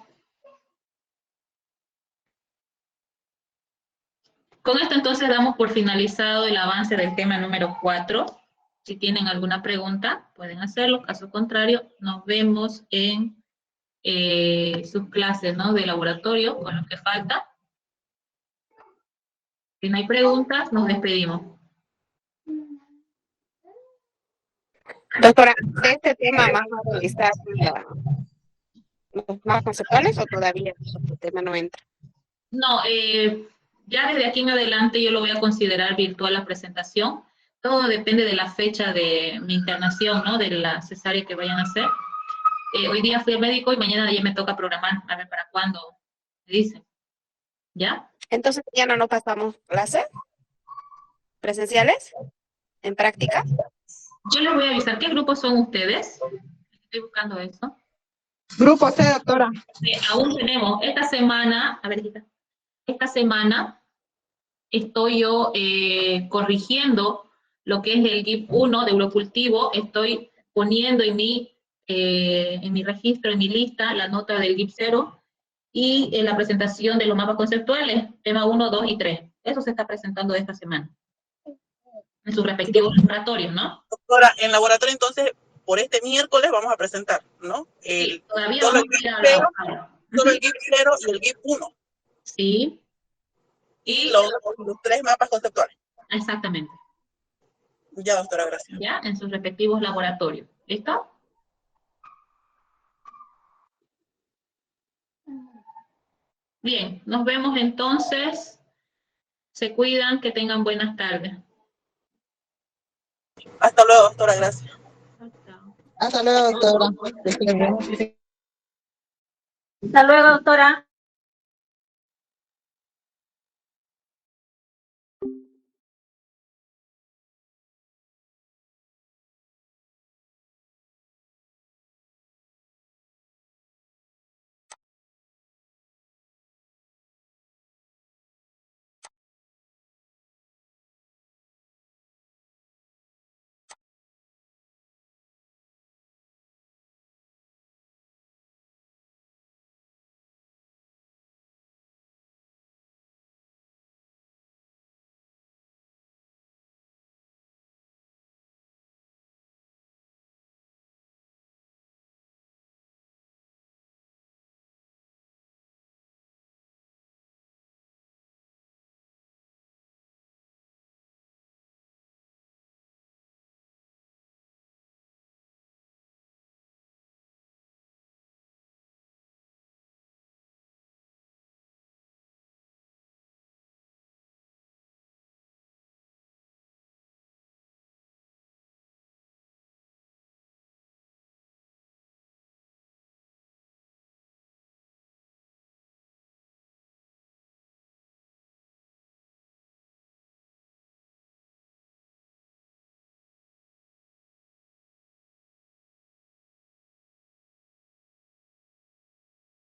Con esto entonces damos por finalizado el avance del tema número 4. Si tienen alguna pregunta, pueden hacerlo. Caso contrario, nos vemos en sus clases, ¿no? De laboratorio, con lo que falta. Si no hay preguntas, nos despedimos. Doctora, ¿de este tema más va a revisar los más conceptuales o todavía el tema no entra? No, ya desde aquí en adelante yo lo voy a considerar virtual la presentación. Todo depende de la fecha de mi internación, ¿no? De la cesárea que vayan a hacer. hoy día fui al médico y mañana ya me toca programar, a ver para cuándo, me dicen, ¿ya? Entonces ya no nos pasamos clases presenciales en práctica. Yo les voy a avisar, ¿qué grupos son ustedes? Estoy buscando eso. Grupo C, doctora. Aún tenemos, esta semana, a ver, hijita, esta semana estoy yo corrigiendo lo que es el GIP 1 de urocultivo, estoy poniendo en mi registro, en mi lista, la nota del GIP 0 y en la presentación de los mapas conceptuales, tema 1, 2 y 3. Eso se está presentando esta semana, en sus respectivos laboratorios, ¿no? Doctora, en laboratorio entonces, por este miércoles vamos a presentar, ¿no? Sí, todavía solo vamos el a ir a GIP 0, la... solo el GIP 0 y el GIP 1. Sí. Y los 3 mapas conceptuales. Exactamente. Ya, doctora, gracias. Ya, en sus respectivos laboratorios. ¿Listo? Bien, nos vemos entonces. Se cuidan, que tengan buenas tardes. Hasta luego, doctora, gracias. Chao. Hasta luego, doctora. Hasta luego, doctora.